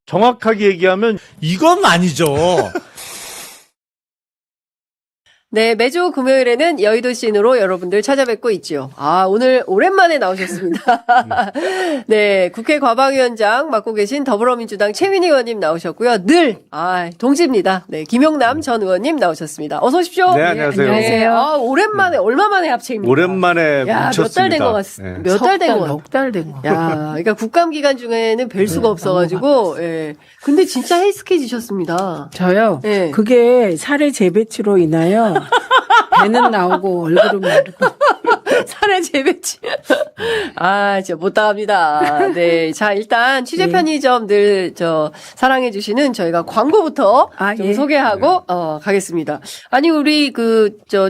정확하게 얘기하면 이건 아니죠. 네, 매주 금요일에는 여의도 씬으로 여러분들 찾아뵙고 있지요. 아, 오늘 오랜만에 나오셨습니다. 네, 국회 과방위원장 맡고 계신 더불어민주당 최민희 의원님 나오셨고요. 동지입니다. 네, 김용남 전 의원님 나오셨습니다. 어서 오십시오. 네, 안녕하세요. 안녕하세요. 아, 오랜만에, 얼마 만에 합체입니까? 오랜만에 야, 몇 달 된 것 같습니다. 네. 몇 달 된 것 같아요. 넉 달 된 거. 야, 그러니까 국감 기간 중에는 뵐 수가 없어가지고, 예. 근데 진짜 헬스케지셨습니다. 저요? 네. 그게 살의 재배치로 인하여 배는 나오고 얼굴은 마르고. 살의 재배치. 아, 진짜 못 당합니다. 네. 자, 일단 취재 편의점 늘 사랑해주시는 저희가 광고부터 좀 소개하고, 가겠습니다. 아니, 우리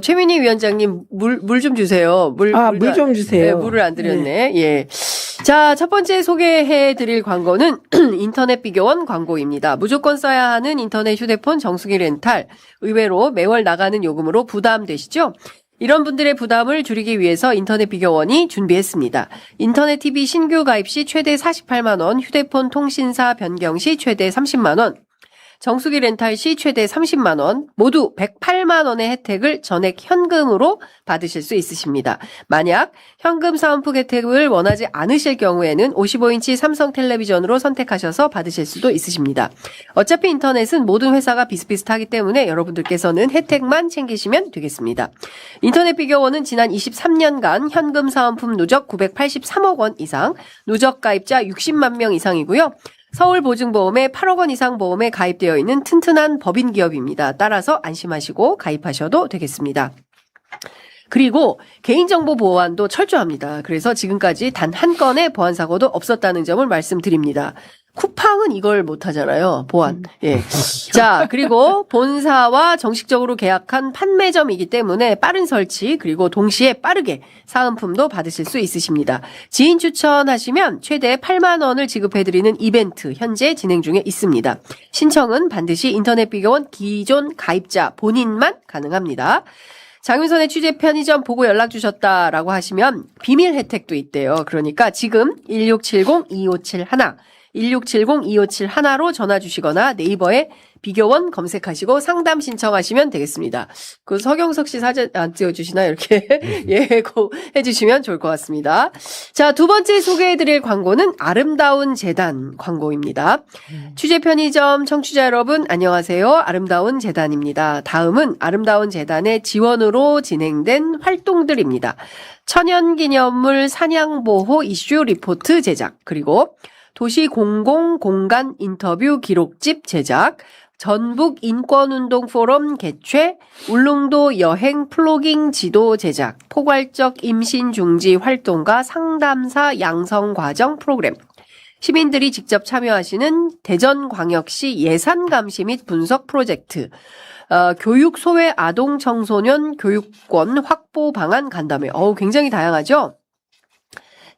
최민희 위원장님 물 좀 주세요. 물 좀 주세요. 네, 물을 안 드렸네. 예. 자, 첫 번째 소개해 드릴 광고는 인터넷 비교원 광고입니다. 무조건 써야 하는 인터넷 휴대폰 정수기 렌탈. 의외로 매월 나가는 요금으로 부담되시죠? 이런 분들의 부담을 줄이기 위해서 인터넷 비교원이 준비했습니다. 인터넷 TV 신규 가입 시 최대 48만 원, 휴대폰 통신사 변경 시 최대 30만 원, 정수기 렌탈 시 최대 30만 원, 모두 108만 원의 혜택을 전액 현금으로 받으실 수 있으십니다. 만약 현금 사은품 혜택을 원하지 않으실 경우에는 55인치 삼성 텔레비전으로 선택하셔서 받으실 수도 있으십니다. 어차피 인터넷은 모든 회사가 비슷비슷하기 때문에 여러분들께서는 혜택만 챙기시면 되겠습니다. 인터넷 비교원은 지난 23년간 현금 사은품 누적 983억 원 이상, 누적 가입자 60만 명 이상이고요. 서울보증보험에 8억 원 이상 보험에 가입되어 있는 튼튼한 법인 기업입니다. 따라서 안심하시고 가입하셔도 되겠습니다. 그리고 개인정보 보안도 철저합니다. 그래서 지금까지 단 한 건의 보안사고도 없었다는 점을 말씀드립니다. 쿠팡은 이걸 못하잖아요. 보안. 예. 자, 그리고 본사와 정식적으로 계약한 판매점이기 때문에 빠른 설치 그리고 동시에 빠르게 사은품도 받으실 수 있으십니다. 지인 추천하시면 최대 8만 원을 지급해드리는 이벤트 현재 진행 중에 있습니다. 신청은 반드시 인터넷 비교원 기존 가입자 본인만 가능합니다. 장윤선의 취재 편의점 보고 연락 주셨다라고 하시면 비밀 혜택도 있대요. 그러니까 지금 1670-2571 1670-2571로 전화 주시거나 네이버에 비교원 검색하시고 상담 신청하시면 되겠습니다. 그 서경석 씨 사진 안 띄워주시나 이렇게 해주시면 좋을 것 같습니다. 자, 두 번째 소개해드릴 광고는 아름다운 재단 광고입니다. 취재 편의점 청취자 여러분 안녕하세요. 아름다운 재단입니다. 다음은 아름다운 재단의 지원으로 진행된 활동들입니다. 천연기념물 사냥보호 이슈 리포트 제작 그리고 도시 공공 공간 인터뷰 기록집 제작, 전북 인권운동 포럼 개최, 울릉도 여행 플로깅 지도 제작, 포괄적 임신 중지 활동과 상담사 양성 과정 프로그램, 시민들이 직접 참여하시는 대전광역시 예산 감시 및 분석 프로젝트, 교육 소외 아동 청소년 교육권 확보 방안 간담회. 굉장히 다양하죠?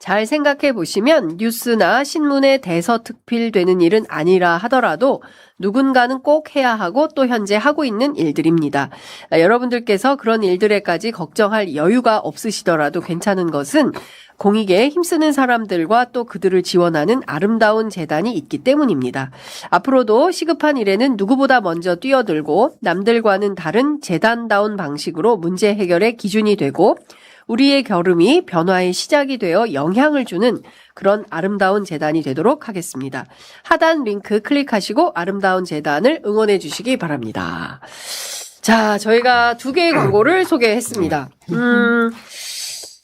잘 생각해 보시면 뉴스나 신문에 대서특필되는 일은 아니라 하더라도 누군가는 꼭 해야 하고 또 현재 하고 있는 일들입니다. 여러분들께서 그런 일들에까지 걱정할 여유가 없으시더라도 괜찮은 것은 공익에 힘쓰는 사람들과 또 그들을 지원하는 아름다운 재단이 있기 때문입니다. 앞으로도 시급한 일에는 누구보다 먼저 뛰어들고 남들과는 다른 재단다운 방식으로 문제 해결의 기준이 되고 우리의 걸음이 변화의 시작이 되어 영향을 주는 그런 아름다운 재단이 되도록 하겠습니다. 하단 링크 클릭하시고 아름다운 재단을 응원해 주시기 바랍니다. 자, 저희가 두 개의 광고를 소개했습니다.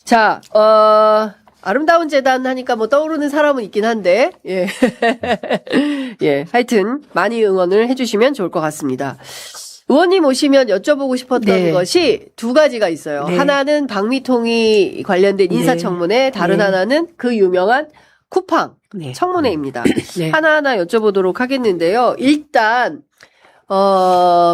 자, 아름다운 재단 하니까 떠오르는 사람은 있긴 한데, 예. 예, 하여튼 많이 응원을 해주시면 좋을 것 같습니다. 의원님 오시면 여쭤보고 싶었던 것이 두 가지가 있어요. 하나는 방미통이 관련된 인사청문회, 다른 하나는 그 유명한 쿠팡 청문회입니다. 하나하나 여쭤보도록 하겠는데요. 일단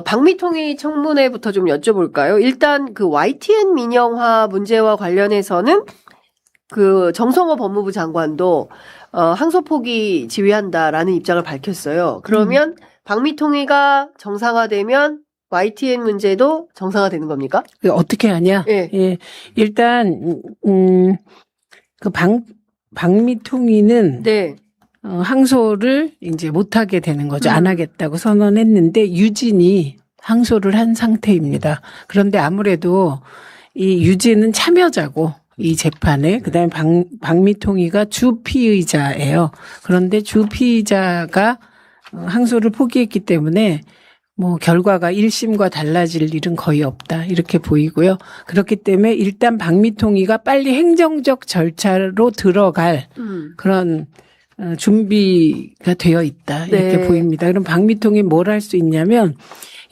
방미통이 청문회부터 좀 여쭤볼까요? 일단 그 YTN 민영화 문제와 관련해서는 그 정성호 법무부 장관도 항소포기 지휘한다라는 입장을 밝혔어요. 그러면 방미통위가 정상화되면 YTN 문제도 정상화되는 겁니까? 어떻게 하냐? 예. 일단 방미통위는 항소를 이제 못하게 되는 거죠. 안 하겠다고 선언했는데 유진이 항소를 한 상태입니다. 그런데 아무래도 이 유진은 참여자고 이 재판에 그다음에 박미통이가 주피의자예요. 그런데 주피의자가 항소를 포기했기 때문에 뭐 결과가 1심과 달라질 일은 거의 없다 이렇게 보이고요. 그렇기 때문에 일단 박미통이가 빨리 행정적 절차로 들어갈 그런 준비가 되어 있다 이렇게 네. 보입니다. 그럼 박미통이 뭘 할 수 있냐면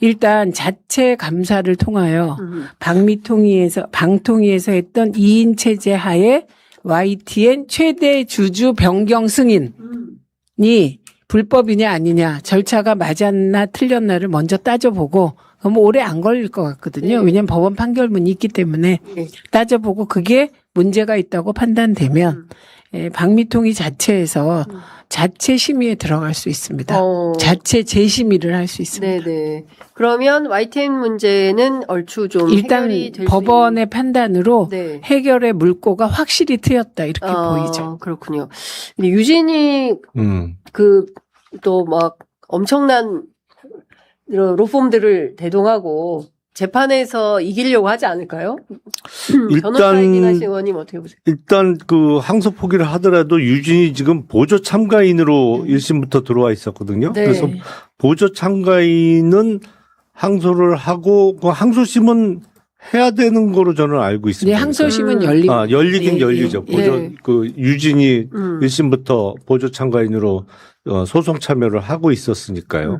일단 자체 감사를 통하여 방통위에서 했던 2인 체제 하에 YTN 최대 주주 변경 승인이 불법이냐 아니냐 절차가 맞았나 틀렸나를 먼저 따져보고 그럼 오래 안 걸릴 것 같거든요. 네. 왜냐하면 법원 판결문이 있기 때문에 네. 따져보고 그게 문제가 있다고 판단되면 박미통위 자체에서 자체 심의에 들어갈 수 있습니다. 자체 재심의를 할 수 있습니다. 네네. 그러면 YTN 문제는 얼추 좀 일단 해결이 될 법원의 판단으로 네. 해결의 물꼬가 확실히 트였다 이렇게 보이죠. 그렇군요. 근데 유진이 또 막 엄청난 로펌들을 대동하고 재판에서 이기려고 하지 않을까요? 변호사이긴 하신 의원님 어떻게 보세요? 일단 그 항소 포기를 하더라도 유진이 지금 보조 참가인으로 1심부터 들어와 있었거든요. 네. 그래서 보조 참가인은 항소를 하고 그 항소심은 해야 되는 거로 저는 알고 있습니다. 네, 항소심은 열립니다. 열리긴 네, 열리죠. 네. 보조 네. 그 유진이 1심부터 보조 참가인으로 소송 참여를 하고 있었으니까요.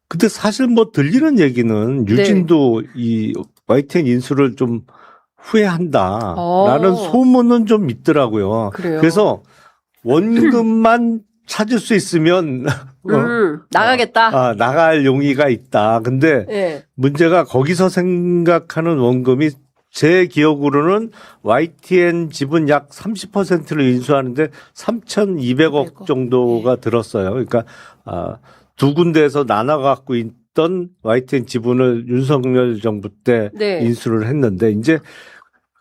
근데 사실 뭐 들리는 얘기는 유진도 이 YTN 인수를 좀 후회한다라는 소문은 좀 있더라고요. 그래요. 그래서 원금만 찾을 수 있으면 나가겠다. 나갈 용의가 있다. 근데 네. 문제가 거기서 생각하는 원금이 제 기억으로는 YTN 지분 약 30%를 인수하는데 3,200억 정도가 들었어요. 그러니까 두 군데에서 나눠 갖고 있던 YTN 지분을 윤석열 정부 때 네. 인수를 했는데 이제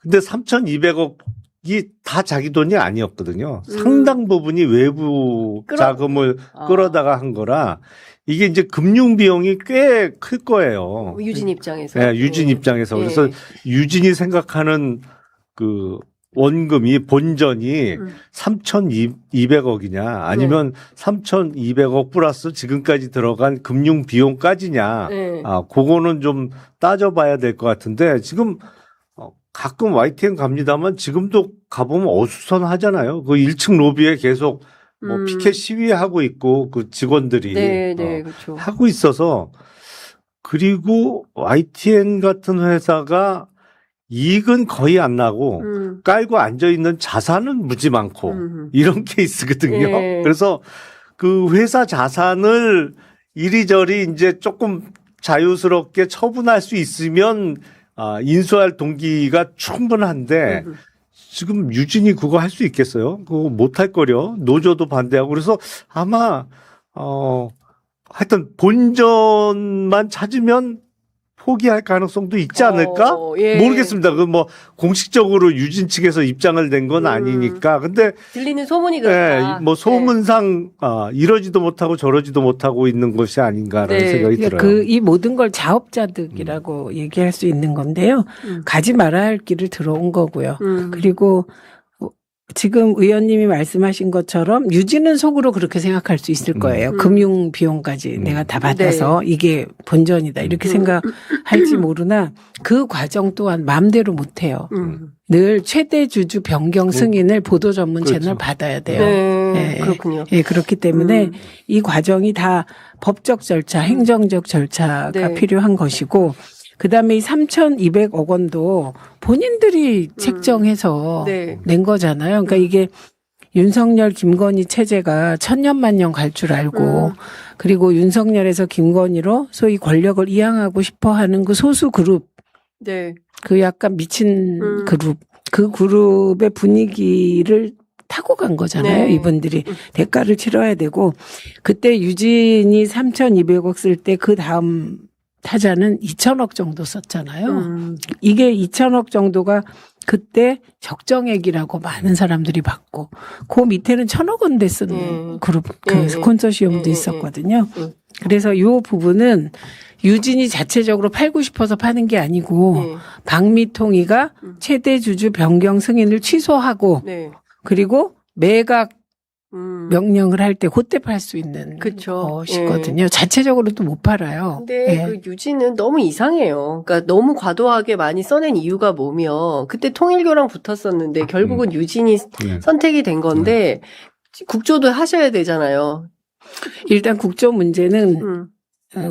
근데 3,200억이 다 자기 돈이 아니었거든요. 상당 부분이 외부 자금을 끌어다가 한 거라 이게 이제 금융 비용이 꽤 클 거예요. 유진 입장에서. 네, 유진 입장에서. 그래서 유진이 생각하는 그 원금이 본전이 3,200억이냐 아니면 3,200억 플러스 지금까지 들어간 금융 비용까지냐. 그거는 좀 따져봐야 될 것 같은데 지금 가끔 YTN 갑니다만 지금도 가보면 어수선하잖아요. 그 1층 로비에 계속 뭐 피켓 시위하고 있고 그 직원들이 그렇죠. 하고 있어서 그리고 YTN 같은 회사가 이익은 거의 안 나고 깔고 앉아 있는 자산은 무지 많고 이런 케이스거든요. 네. 그래서 그 회사 자산을 이리저리 이제 조금 자유스럽게 처분할 수 있으면 인수할 동기가 충분한데 지금 유진이 그거 할 수 있겠어요? 그거 못할 거려. 노조도 반대하고. 그래서 아마, 하여튼 본전만 찾으면 포기할 가능성도 있지 않을까? 모르겠습니다. 그 뭐 공식적으로 유진 측에서 입장을 낸 건 아니니까. 근데 들리는 소문이 그렇다. 뭐 소문상 이러지도 못하고 저러지도 못하고 있는 것이 아닌가라는 생각이 들어요. 이 모든 걸 자업자득이라고 얘기할 수 있는 건데요. 가지 말아야 할 길을 들어온 거고요. 그리고 지금 의원님이 말씀하신 것처럼 유진은 속으로 그렇게 생각할 수 있을 거예요. 금융 비용까지 내가 다 받아서 이게 본전이다 이렇게 생각할지 모르나 그 과정 또한 마음대로 못해요. 늘 최대 주주 변경 승인을 보도 전문 채널 받아야 돼요. 그렇군요. 그렇기 때문에 이 과정이 다 법적 절차, 행정적 절차가 필요한 것이고 그다음에 이 3,200억 원도 본인들이 책정해서 낸 거잖아요. 그러니까 이게 윤석열 김건희 체제가 천년만년 갈 줄 알고 그리고 윤석열에서 김건희로 소위 권력을 이양하고 싶어 하는 그 소수 그룹 그 약간 미친 그룹 그 그룹의 분위기를 타고 간 거잖아요. 이분들이 대가를 치러야 되고 그때 유진이 3,200억 쓸 때 그 다음 타자는 2,000억 정도 썼잖아요. 이게 2,000억 정도가 그때 적정액이라고 많은 사람들이 받고 그 밑에는 1,000억 원대 쓰는 그룹 콘소시엄도 있었거든요. 그래서 이 부분은 유진이 자체적으로 팔고 싶어서 파는 게 아니고 방미통위가 최대 주주 변경 승인을 취소하고 그리고 매각 명령을 할 때 그때 팔 수 있는 것이거든요. 자체적으로 또 못 팔아요. 근데 그 유진은 너무 이상해요. 그러니까 너무 과도하게 많이 써낸 이유가 뭐면 그때 통일교랑 붙었었는데 결국은 유진이 선택이 된 건데 국조도 하셔야 되잖아요. 일단 국조 문제는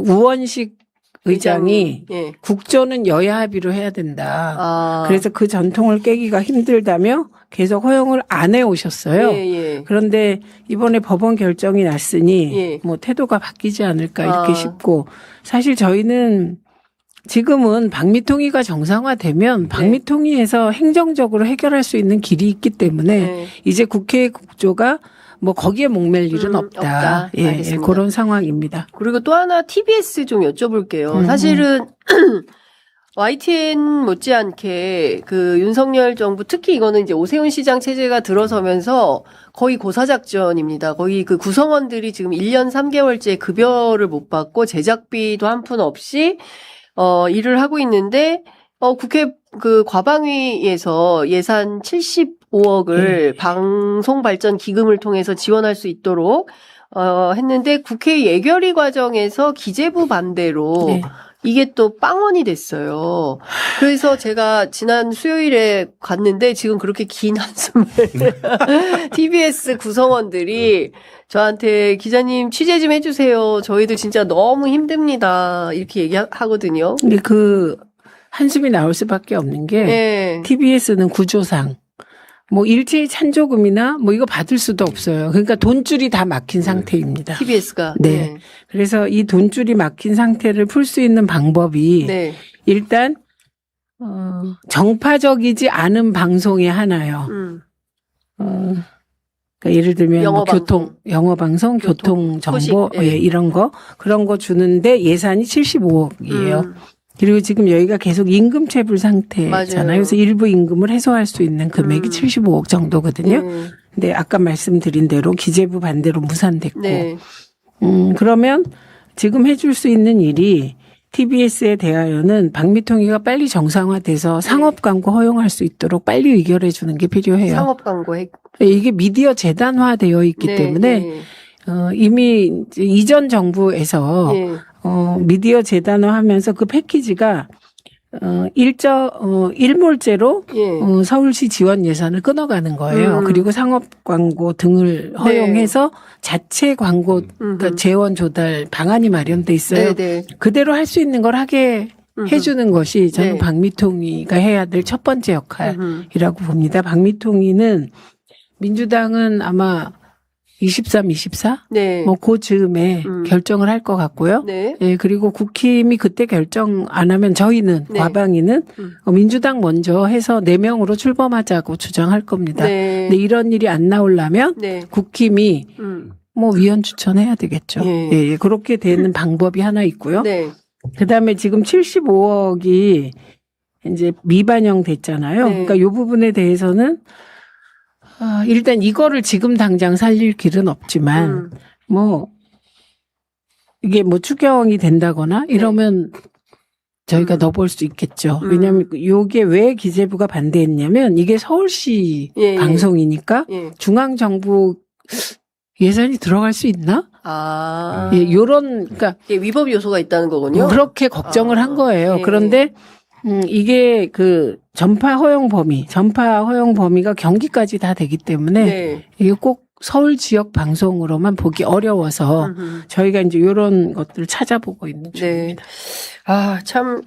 우원식 의장이 국조는 여야 합의로 해야 된다. 그래서 그 전통을 깨기가 힘들다며 계속 허용을 안 해오셨어요. 그런데 이번에 법원 결정이 났으니 뭐 태도가 바뀌지 않을까 이렇게 싶고 사실 저희는 지금은 방미통위가 정상화되면 방미통위에서 행정적으로 해결할 수 있는 길이 있기 때문에 이제 국회의 국조가 뭐 거기에 목맬 일은 없다. 예, 그런 상황입니다. 그리고 또 하나 TBS 좀 여쭤볼게요. 사실은 YTN 못지않게 그 윤석열 정부 특히 이거는 이제 오세훈 시장 체제가 들어서면서 거의 고사작전입니다. 거의 그 구성원들이 지금 1년 3개월째 급여를 못 받고 제작비도 한 푼 없이 일을 하고 있는데 국회 그 과방위에서 예산 75억을 방송 발전 기금을 통해서 지원할 수 있도록 했는데 국회 예결위 과정에서 기재부 반대로 이게 또 빵원이 됐어요. 그래서 제가 지난 수요일에 갔는데 지금 그렇게 긴 한숨을 TBS 구성원들이 저한테 기자님 취재 좀 해주세요. 저희도 진짜 너무 힘듭니다. 이렇게 얘기하거든요. 근데 그 한숨이 나올 수밖에 없는 게 TBS는 구조상 뭐 일제히 찬조금이나 뭐 이거 받을 수도 없어요. 그러니까 돈줄이 다 막힌 상태입니다. TBS가. 네. 그래서 이 돈줄이 막힌 상태를 풀 수 있는 방법이 일단 정파적이지 않은 방송이 하나요. 그러니까 예를 들면 영어방송, 교통정보 이런 거 그런 거 주는데 예산이 75억이에요. 그리고 지금 여기가 계속 임금체불 상태잖아요. 맞아요. 그래서 일부 임금을 해소할 수 있는 금액이 75억 정도거든요. 근데 아까 말씀드린 대로 기재부 반대로 무산됐고. 그러면 지금 해줄 수 있는 일이 TBS에 대하여는 방미통위가 빨리 정상화돼서 상업 광고 허용할 수 있도록 빨리 의결해 주는 게 필요해요. 상업 광고 이게 미디어 재단화되어 있기 때문에 이미 이전 정부에서 미디어 재단화하면서 그 패키지가 일몰제로 서울시 지원 예산을 끊어가는 거예요. 그리고 상업 광고 등을 허용해서 자체 광고 그러니까 재원 조달 방안이 마련돼 있어요. 그대로 할 수 있는 걸 하게 해주는 것이 저는 방미통위가 해야 될 첫 번째 역할이라고 봅니다. 방미통위는 민주당은 아마 23, 24? 뭐, 그 즈음에 결정을 할 것 같고요. 예, 그리고 국힘이 그때 결정 안 하면 저희는, 과방위는 민주당 먼저 해서 4명으로 출범하자고 주장할 겁니다. 근데 이런 일이 안 나오려면 국힘이 뭐 위원 추천해야 되겠죠. 예, 그렇게 되는 방법이 하나 있고요. 그 다음에 지금 75억이 이제 미반영 됐잖아요. 그러니까 이 부분에 대해서는 일단 이거를 지금 당장 살릴 길은 없지만 뭐 이게 뭐 추경이 된다거나 이러면 저희가 넣어볼 수 있겠죠. 왜냐하면 이게 왜 기재부가 반대했냐면 이게 서울시 방송이니까 중앙정부 예산이 들어갈 수 있나? 요런 그러니까 위법 요소가 있다는 거군요. 그렇게 걱정을 한 거예요. 그런데 이게 그 전파 허용 범위가 경기까지 다 되기 때문에 이게 꼭 서울 지역 방송으로만 보기 어려워서 저희가 이제 이런 것들을 찾아보고 있는 중입니다. 참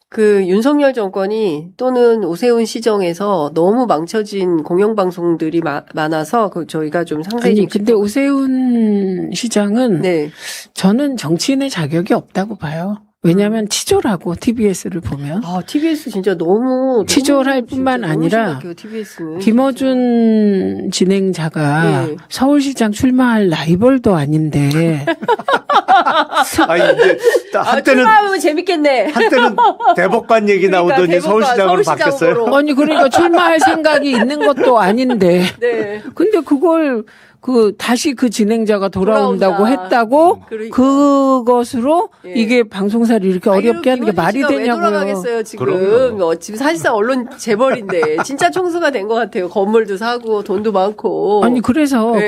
그 윤석열 정권이 또는 오세훈 시정에서 너무 망쳐진 공영방송들이 많아서 그 저희가 좀 상세히 근데 오세훈 시장은 저는 정치인의 자격이 없다고 봐요. 왜냐하면 치졸하고 TBS를 보면 아, TBS 진짜 너무 치졸할 너무 뿐만 진짜 아니라 너무 심각해요, TBS는. 김어준 진행자가 네. 서울시장 출마할 라이벌도 아닌데 아니 이제 한때는 출마하면 재밌겠네. 한때는 대법관 얘기 나오더니 그러니까 서울시장으로 서울시장 바뀌었어요. 후보로. 아니 그러니까 출마할 생각이 있는 것도 아닌데 네. 근데 그걸 다시 그 진행자가 돌아온다고 돌아온다. 했다고 그러니까. 그것으로 예. 이게 방송사를 이렇게 어렵게 하는 게 말이 왜 되냐고요. 돌아가겠어요, 지금. 그럼요. 지금 사실상 언론 재벌인데. 진짜 총수가 된 것 같아요. 건물도 사고, 돈도 많고. 아니 그래서 네.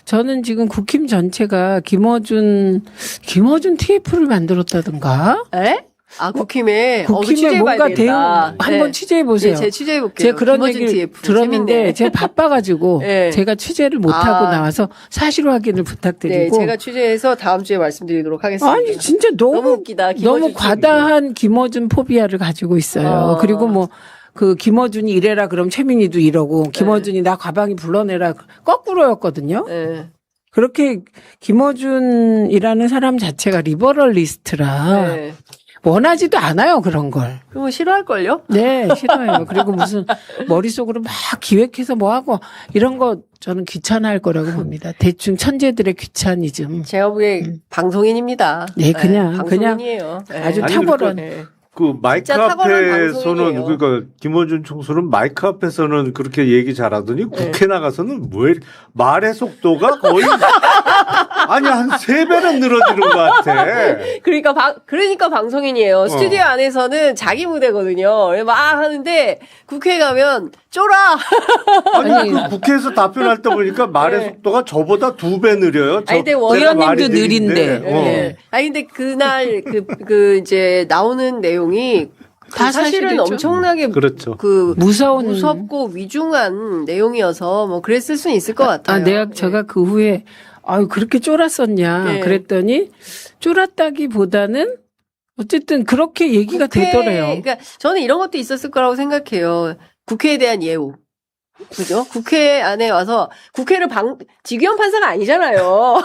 저는 지금 국힘 전체가 김어준 TF를 만들었다든가 에? 아, 국힘에. 국힘에 뭔가 대응 한번 취재해 보세요. 네, 제가 취재해 볼게요. 제가 그런 얘기를 들었는데 제가 바빠가지고 네. 제가 취재를 못하고 아. 나와서 사실 확인을 네, 부탁드리고 제가 취재해서 다음 주에 말씀드리도록 하겠습니다. 아니 진짜 너무 웃기다. 김어준 너무 과다한 김어준 포비아를 가지고 있어요. 아. 그리고 뭐 그 김어준이 이래라 그럼 최민희도 이러고 김어준이 나 가방이 불러내라 거꾸로였거든요. 네. 그렇게 김어준이라는 사람 자체가 리버럴리스트라 네. 원하지도 않아요 그런 걸. 그럼 싫어할걸요? 네 싫어요. 그리고 무슨 머릿속으로 막 기획해서 뭐 하고 이런 거 저는 귀찮아할 거라고 봅니다. 대충 천재들의 귀차니즘. 제가 보기에 방송인입니다. 네, 그냥 방송인이에요. 네. 아주 아니, 탁월한. 네. 그 마이크 진짜 탁월한 앞에서는 방송이에요. 그러니까 김어준 총수는 마이크 앞에서는 그렇게 얘기 잘하더니 국회 나가서는 왜 말의 속도가 거의 아니 한 3배는 늘어지는 것 같아. 그러니까 방송인이에요. 스튜디오 안에서는 자기 무대거든요. 막 하는데 국회에 가면 쫄아. 아니 그 국회에서 답변할 때 보니까 말의 네. 속도가 저보다 2배 느려요. 아니, 근데 제가 말이 의원님도 느린데. 느린데. 네. 아니 근데 그날 이제 나오는 내용이 다 사실은 사실이죠. 엄청나게 그렇죠. 무섭고 위중한 내용이어서 뭐 그랬을 수는 있을 것 같아요. 제가 그 후에 그렇게 쫄았었냐 네. 그랬더니 쫄았다기보다는 어쨌든 그렇게 얘기가 되더래요. 그러니까 저는 이런 것도 있었을 거라고 생각해요. 국회에 대한 예우. 그죠? 국회 안에 와서 국회를 직위원 판사가 아니잖아요.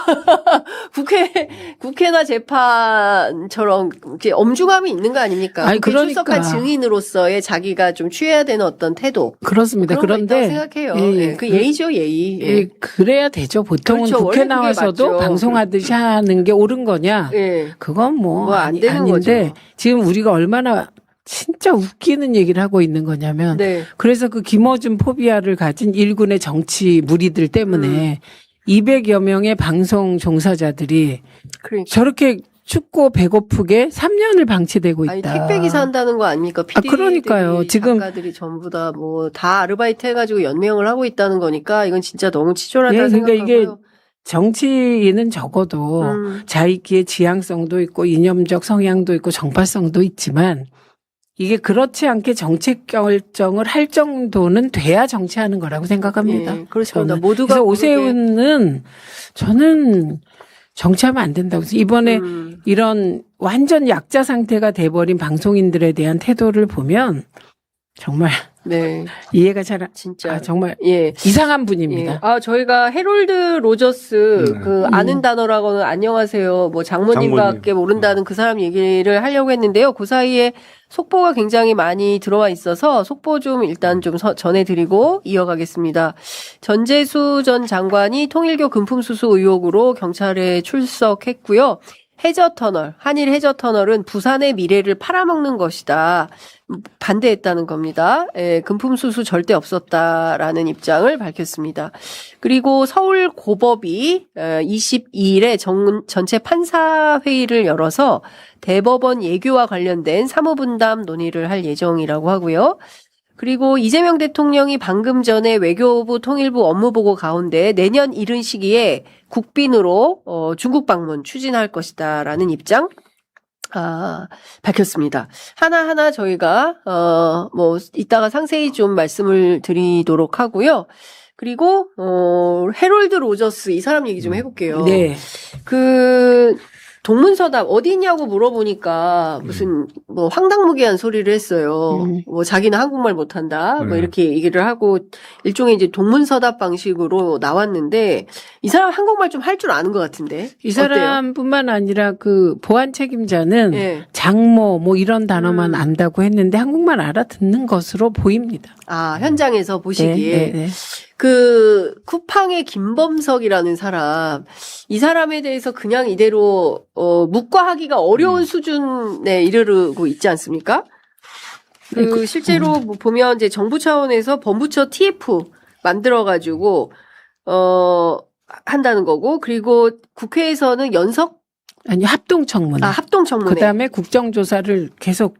국회나 재판처럼 이렇게 엄중함이 있는 거 아닙니까? 아니, 국회 그러니까. 출석한 증인으로서의 자기가 좀 취해야 되는 어떤 태도. 그렇습니다. 그런 거 있다고 그런데 생각해요. 예, 예, 그 예의죠, 예의. 예. 그래야 되죠. 보통은 그렇죠. 국회 원래 그게 나와서도 맞죠. 방송하듯이 하는 게 옳은 거냐? 예. 그건 뭐안 되는 아닌데 거죠. 지금 우리가 얼마나 진짜 웃기는 얘기를 하고 있는 거냐면 네. 그래서 그 김어준 포비아를 가진 일군의 정치 무리들 때문에 200여 명의 방송 종사자들이 그러니까. 저렇게 춥고 배고프게 3년을 방치되고 있다. 아니, 택배 기사 한다는 거 아닙니까? 그러니까요. 지금 작가들이 전부 다 다 아르바이트 해가지고 연명을 하고 있다는 거니까 이건 진짜 너무 치졸하다 예, 그러니까 생각하고요. 이게 정치인은 적어도 자기의 지향성도 있고 이념적 성향도 있고 정파성도 있지만 이게 그렇지 않게 정책 결정을 할 정도는 돼야 정치하는 거라고 생각합니다. 예, 그렇습니다. 저는. 모두가 그래서 모르게. 오세훈은 저는 정치하면 안 된다고 해서 이번에 이런 완전 약자 상태가 돼버린 방송인들에 대한 태도를 보면 정말 네, 이해가 잘 진짜. 정말 예. 이상한 분입니다. 예. 저희가 해롤드 로저스 아는 단어라고는 안녕하세요. 장모님밖에 장모님. 모른다는 그 사람 얘기를 하려고 했는데요. 그 사이에 속보가 굉장히 많이 들어와 있어서 속보 좀 일단 좀 전해드리고 이어가겠습니다. 전재수 전 장관이 통일교 금품수수 의혹으로 경찰에 출석했고요. 해저터널, 한일 해저터널은 부산의 미래를 팔아먹는 것이다. 반대했다는 겁니다. 예, 금품수수 절대 없었다라는 입장을 밝혔습니다. 그리고 서울고법이 22일에 전체 판사회의를 열어서 대법원 예규와 관련된 사무분담 논의를 할 예정이라고 하고요. 그리고 이재명 대통령이 방금 전에 외교부 통일부 업무보고 가운데 내년 이른 시기에 국빈으로 중국 방문 추진할 것이다라는 입장 밝혔습니다. 하나하나 저희가 이따가 상세히 좀 말씀을 드리도록 하고요. 그리고 해롤드 로저스 이 사람 얘기 좀 해볼게요. 네. 동문서답 어디 있냐고 물어보니까 무슨 뭐 황당무계한 소리를 했어요. 뭐 자기는 한국말 못한다. 뭐 이렇게 얘기를 하고 일종의 이제 동문서답 방식으로 나왔는데 이 사람 한국말 좀 할 줄 아는 것 같은데. 이 사람뿐만 아니라 그 보안 책임자는 예. 장모 뭐 이런 단어만 안다고 했는데 한국말 알아듣는 것으로 보입니다. 아, 현장에서 보시기에. 네, 네, 네. 그 쿠팡의 김범석이라는 사람, 이 사람에 대해서 그냥 이대로 묵과하기가 어려운 수준에 이르르고 있지 않습니까? 그 실제로 뭐 보면 이제 정부 차원에서 범부처 TF 만들어가지고 한다는 거고, 그리고 국회에서는 연석 아니 합동청문회. 합동청문회. 그다음에 국정조사를 계속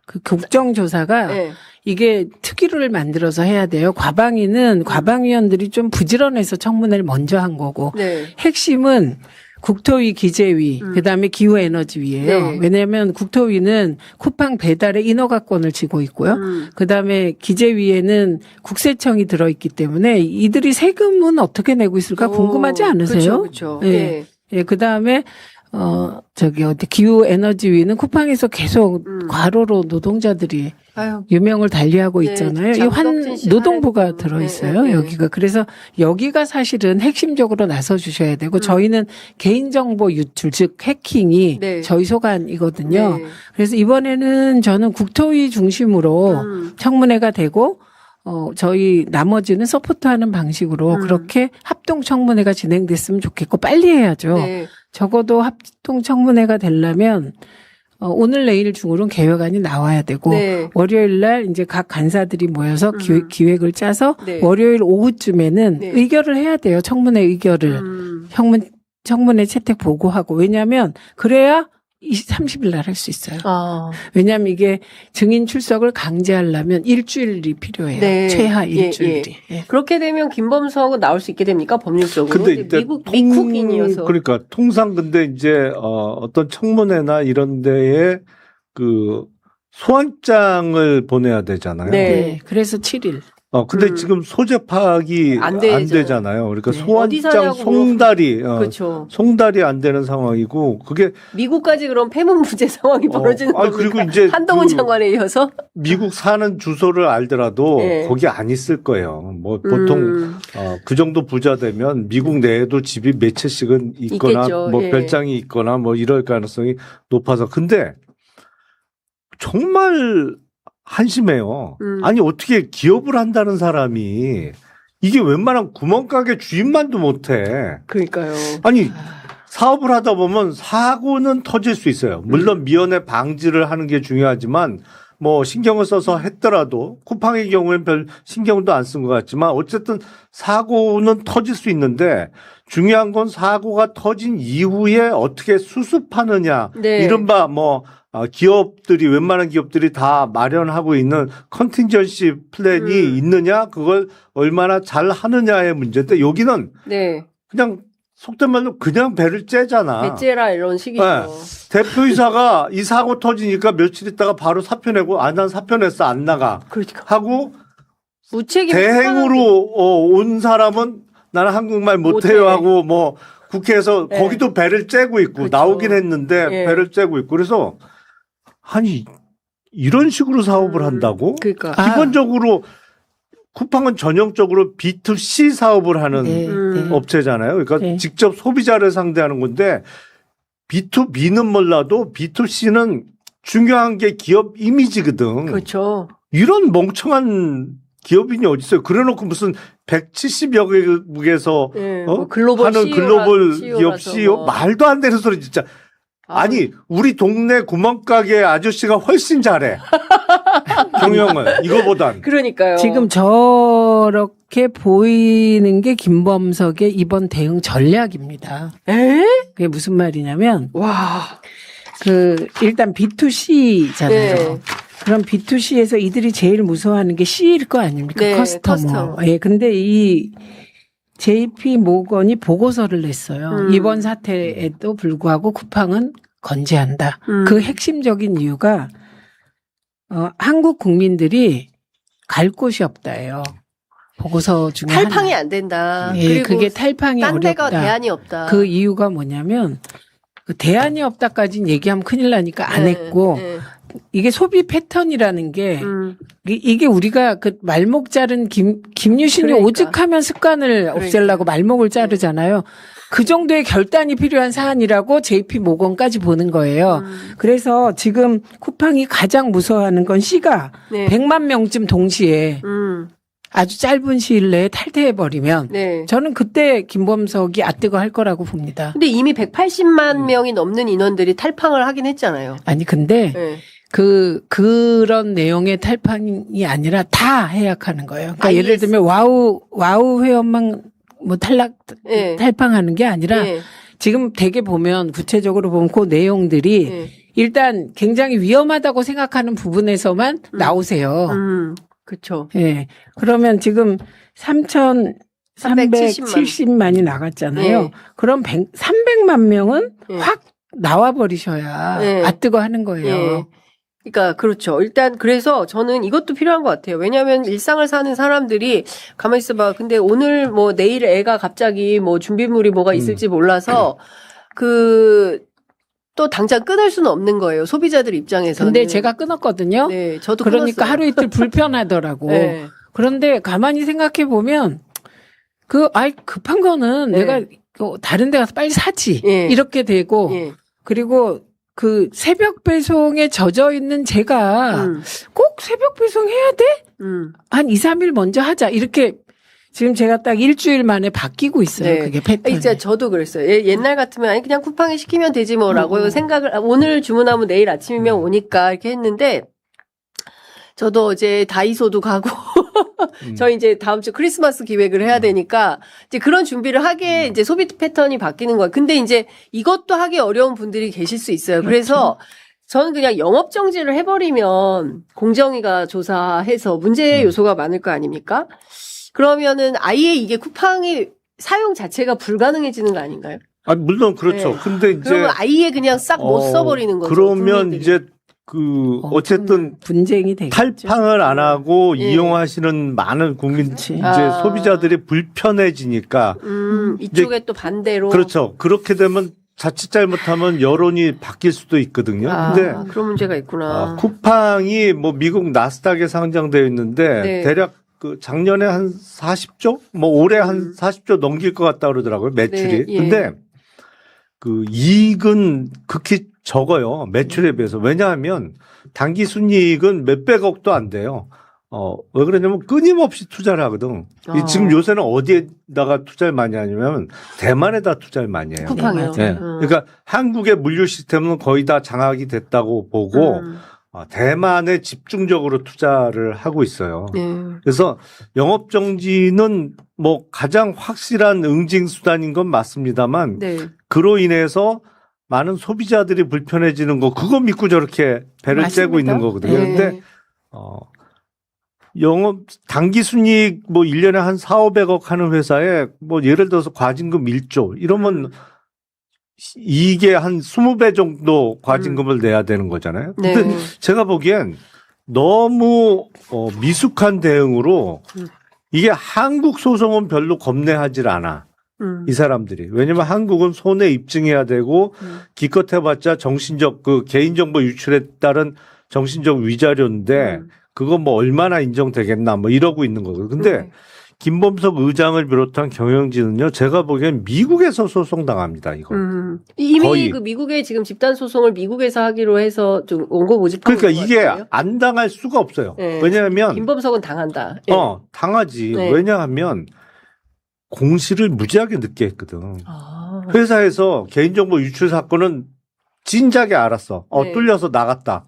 그 국정조사가 네. 이게 특위를 만들어서 해야 돼요. 과방위는 과방위원들이 좀 부지런해서 청문회를 먼저 한 거고 네. 핵심은 국토위, 기재위, 그다음에 기후에너지위예요. 네. 왜냐하면 국토위는 쿠팡 배달의 인허가권을 쥐고 있고요. 그다음에 기재위에는 국세청이 들어있기 때문에 이들이 세금은 어떻게 내고 있을까 궁금하지 않으세요? 그렇죠. 예. 네. 예, 그다음에 기후에너지위는 쿠팡에서 계속 과로로 노동자들이 아유. 유명을 달리하고 네, 있잖아요. 이 장덕진 씨 노동부가 하는 들어있어요. 네, 네. 여기가. 그래서 여기가 사실은 핵심적으로 나서 주셔야 되고 저희는 개인정보 유출, 즉 해킹이 네. 저희 소관이거든요. 네. 그래서 이번에는 저는 국토위 중심으로 청문회가 되고 저희 나머지는 서포트하는 방식으로 그렇게 합동 청문회가 진행됐으면 좋겠고 빨리 해야죠. 네. 적어도 합동 청문회가 되려면 오늘 내일 중으로는 개혁안이 나와야 되고 네. 월요일 날 이제 각 간사들이 모여서 기획을 짜서 네. 월요일 오후쯤에는 네. 의결을 해야 돼요. 청문회 의결을. 청문회 채택 보고하고. 왜냐하면 그래야 30일 날 할 수 있어요. 왜냐하면 이게 증인 출석을 강제하려면 일주일이 필요해요. 네. 최하 예, 일주일이. 예. 예. 그렇게 되면 김범석은 나올 수 있게 됩니까? 법률적으로. 근데 이제 미국인이어서. 그러니까 통상 근데 이제 어떤 청문회나 이런 데에 그 소환장을 보내야 되잖아요. 네. 네. 그래서 7일. 근데 지금 소재 파악이 안 안 되죠. 되잖아요. 그러니까 어디 소환장 사냐고 송달이 그렇죠. 송달이 안 되는 상황이고 그게 미국까지 그럼 폐문부재 상황이 벌어지는 겁니까? 그리고 이제 한동훈 그 장관에 이어서. 미국 사는 주소를 알더라도 네. 거기 안 있을 거예요. 뭐 보통 그 정도 부자 되면 미국 내에도 집이 몇 채씩은 있거나 있겠죠. 뭐 예. 별장이 있거나 뭐 이럴 가능성이 높아서 근데 정말 한심해요. 아니 어떻게 기업을 한다는 사람이 이게 웬만한 구멍가게 주인만도 못해. 그러니까요. 아니 사업을 하다 보면 사고는 터질 수 있어요. 물론 미연에 방지를 하는 게 중요하지만 뭐 신경을 써서 했더라도 쿠팡의 경우에는 별 신경도 안 쓴 것 같지만 어쨌든 사고는 터질 수 있는데 중요한 건 사고가 터진 이후에 어떻게 수습하느냐. 네. 이른바 뭐 기업들이 웬만한 기업들이 다 마련하고 있는 컨팅전시 플랜이 있느냐 그걸 얼마나 잘 하느냐의 문제인데 여기는 네. 그냥 속된 말로 그냥 배를 째잖아. 배째라 이런 식이죠. 네. 대표이사가 이 사고 터지니까 며칠 있다가 바로 사표 내고 난 사표 냈어 안 나가 그러니까. 하고 무책임 대행으로 온 사람은 나는 한국말 못해요 못해. 하고 뭐 국회에서 네. 거기도 배를 째고 있고 그렇죠. 나오긴 했는데 예. 배를 째고 있고 그래서 아니 이런 식으로 사업을 한다고? 그러니까. 기본적으로 쿠팡은 전형적으로 B2C 사업을 하는 네, 네. 업체잖아요. 그러니까 네. 직접 소비자를 상대하는 건데 B2B는 몰라도 B2C는 중요한 게 기업 이미지거든. 그렇죠. 이런 멍청한 기업인이 어디 있어요? 그래놓고 무슨 170여 개국에서 네, 뭐 글로벌 하는 CEO 글로벌 라서 기업 CEO 뭐. 말도 안 되는 소리 진짜. 아니 우리 동네 구멍가게 아저씨가 훨씬 잘해. 경영을 이거보단. 그러니까요. 지금 저렇게 보이는 게 김범석의 이번 대응 전략입니다. 에? 그게 무슨 말이냐면 와. 일단 B2C잖아요. 네. 그럼 B2C에서 이들이 제일 무서워하는 게 C일 거 아닙니까? 네, 커스터머. 커스터머. 예, 근데 이 JP 모건이 보고서를 냈어요. 이번 사태에도 불구하고 쿠팡은 건재한다. 그 핵심적인 이유가 한국 국민들이 갈 곳이 없다예요. 보고서 중에 탈팡이 안 된다. 예, 그리고 그게 탈팡이 딴 데가 어렵다. 대안이 없다. 그 이유가 뭐냐면 그 대안이 없다까지는 얘기하면 큰일 나니까 안 네, 했고 네. 이게 소비 패턴이라는 게 이게 우리가 그 말목 자른 김유신이 그러니까. 오죽하면 습관을 없애려고 말목을 자르잖아요. 그 정도의 결단이 필요한 사안이라고 JP 모건까지 보는 거예요. 그래서 지금 쿠팡이 가장 무서워하는 건 C가 네. 100만 명쯤 동시에 아주 짧은 시일 내에 탈퇴해버리면 네. 저는 그때 김범석이 아뜨거 할 거라고 봅니다. 근데 이미 180만 명이 넘는 인원들이 탈팡을 하긴 했잖아요. 아니 근데 네. 그런 내용의 탈팡이 아니라 다 해약하는 거예요. 그러니까 IS. 예를 들면 와우 회원만 뭐 네. 탈팡하는 게 아니라 네. 지금 되게 보면 구체적으로 보면 그 내용들이 네. 일단 굉장히 위험하다고 생각하는 부분에서만 나오세요. 그렇죠. 예. 그러면 지금 3,370만이 나갔잖아요. 네. 그럼 300만 명은 네. 확 나와버리셔야 네. 아뜨거 하는 거예요. 예. 그러니까 그렇죠. 일단 그래서 저는 이것도 필요한 것 같아요. 왜냐하면 일상을 사는 사람들이 가만히 있어봐. 근데 오늘 뭐 내일 애가 갑자기 뭐 준비물이 뭐가 있을지 몰라서 또 당장 끊을 수는 없는 거예요. 소비자들 입장에서는. 근데 제가 끊었거든요. 네, 저도 그러니까 끊었어요. 하루 이틀 불편하더라고. 네. 그런데 가만히 생각해 보면 급한 거는 네. 내가 다른 데 가서 빨리 사지. 예. 이렇게 되고 예. 그리고 그 새벽 배송에 젖어 있는 제가 꼭 새벽 배송 해야 돼? 한 2, 3일 먼저 하자. 이렇게 지금 제가 딱 일주일 만에 바뀌고 있어요. 네. 그게 패턴이. 진짜 저도 그랬어요. 옛날 같으면 아니 그냥 쿠팡에 시키면 되지 뭐라고 생각을 오늘 주문하면 내일 아침이면 오니까 이렇게 했는데 저도 어제 다이소도 가고 저희 이제 다음 주 크리스마스 기획을 해야 되니까 이제 그런 준비를 하게 이제 소비 패턴이 바뀌는 거예요. 근데 이제 이것도 하기 어려운 분들이 계실 수 있어요. 그래서 저는 그냥 영업 정지를 해버리면 공정위가 조사해서 문제 요소가 많을 거 아닙니까? 그러면은 아예 이게 쿠팡이 사용 자체가 불가능해지는 거 아닌가요? 아, 물론 그렇죠. 네. 근데 이제 그러면 아예 그냥 싹 못 써버리는 거죠. 그러면 국민들이. 이제 어쨌든 분쟁이 되겠죠. 탈팡을 안 하고 예. 이용하시는 많은 국민 그렇지. 이제 아. 소비자들이 불편해지니까 이쪽에 또 반대로. 그렇죠. 그렇게 되면 자칫 잘못하면 여론이 바뀔 수도 있거든요. 근데 그런 문제가 있구나. 쿠팡이 뭐 미국 나스닥에 상장되어 있는데 네. 대략 그 작년에 한 40조, 뭐 올해 한 40조 넘길 것 같다 그러더라고요. 매출이. 네, 예. 근데 그 이익은 극히 적어요. 매출에 비해서. 왜냐하면 단기 순이익은 몇백억도 안 돼요. 왜 그러냐면 끊임없이 투자를 하거든. 지금 요새는 어디에다가 투자를 많이 하냐면 대만에다 투자를 많이 해요. 쿠팡이요. 네. 그러니까 한국의 물류 시스템은 거의 다 장악이 됐다고 보고 대만에 집중적으로 투자를 하고 있어요. 네. 그래서 영업 정지는 뭐 가장 확실한 응징 수단인 건 맞습니다만 네. 그로 인해서 많은 소비자들이 불편해지는 거 그거 믿고 저렇게 배를 맞습니다. 째고 있는 거거든요. 네. 근데 영업 단기 순이익 뭐 1년에 한 4,500억 하는 회사에 뭐 예를 들어서 과징금 1조 이러면 이게 한 20배 정도 과징금을 내야 되는 거잖아요. 네. 근데 제가 보기엔 너무 미숙한 대응으로 이게 한국 소송은 별로 겁내하질 않아. 이 사람들이. 왜냐면 한국은 손해 입증해야 되고 기껏 해봤자 정신적 그 개인정보 유출에 따른 정신적 위자료인데 그거 뭐 얼마나 인정되겠나 뭐 이러고 있는 거거든요. 근데 김범석 의장을 비롯한 경영진은요, 제가 보기엔 미국에서 소송당합니다, 이거. 이미 거의. 그 미국의 지금 집단 소송을 미국에서 하기로 해서 좀 원고 모집하고 그러니까 있는 것 이게 같아요. 안 당할 수가 없어요. 네. 왜냐하면, 김범석은 당한다. 예. 당하지. 네. 왜냐하면 공시를 무지하게 늦게 했거든. 아. 회사에서 개인정보 유출 사건은 진작에 알았어. 네. 뚫려서 나갔다.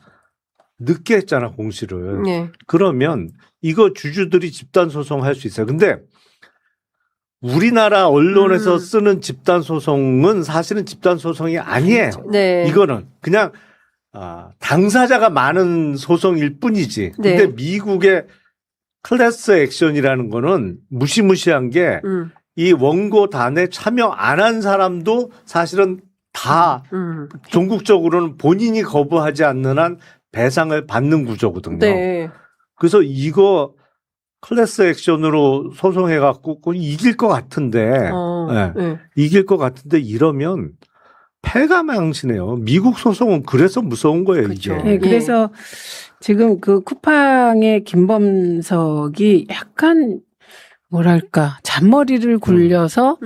늦게 했잖아, 공시를. 네. 그러면 이거 주주들이 집단 소송할 수 있어요. 근데 우리나라 언론에서 쓰는 집단 소송은 사실은 집단 소송이 아니에요. 네. 이거는 그냥 당사자가 많은 소송일 뿐이지. 네. 근데 미국의 클래스 액션이라는 거는 무시무시한 게 이 원고단에 참여 안 한 사람도 사실은 다 종국적으로는 본인이 거부하지 않는 한 배상을 받는 구조거든요. 네. 그래서 이거 클래스 액션으로 소송해갖고 이길 것 같은데, 네. 이길 것 같은데 이러면 패가망신해요. 미국 소송은 그래서 무서운 거예요, 그렇죠. 이게. 네, 그래서 지금 그 쿠팡의 김범석이 약간 뭐랄까 잔머리를 굴려서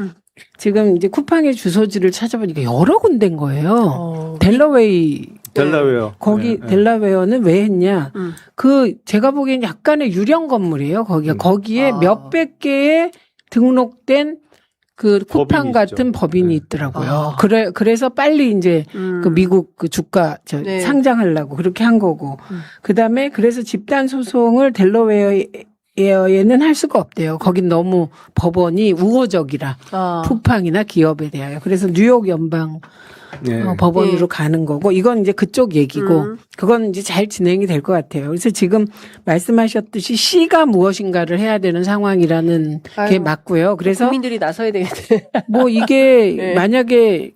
지금 이제 쿠팡의 주소지를 찾아보니까 여러 군데인 거예요. 델라웨어. 거기 네, 네. 델라웨어는 왜 했냐? 그 제가 보기엔 약간의 유령 건물이에요. 거기가 거기에 몇백 개의 등록된 그 쿠팡 법인이 같은 있죠. 법인이 네. 있더라고요. 그래서 빨리 이제 그 미국 그 주가 네. 상장하려고 그렇게 한 거고. 그다음에 그래서 집단 소송을 델러웨어에는 할 수가 없대요. 거긴 너무 법원이 우호적이라 쿠팡이나 기업에 대하여. 그래서 뉴욕 연방 네. 법원으로 네. 가는 거고 이건 이제 그쪽 얘기고 그건 이제 잘 진행이 될 것 같아요. 그래서 지금 말씀하셨듯이 C가 무엇인가를 해야 되는 상황이라는 게 아유, 맞고요. 그래서 국민들이 나서야 되겠네. 뭐 이게 네. 만약에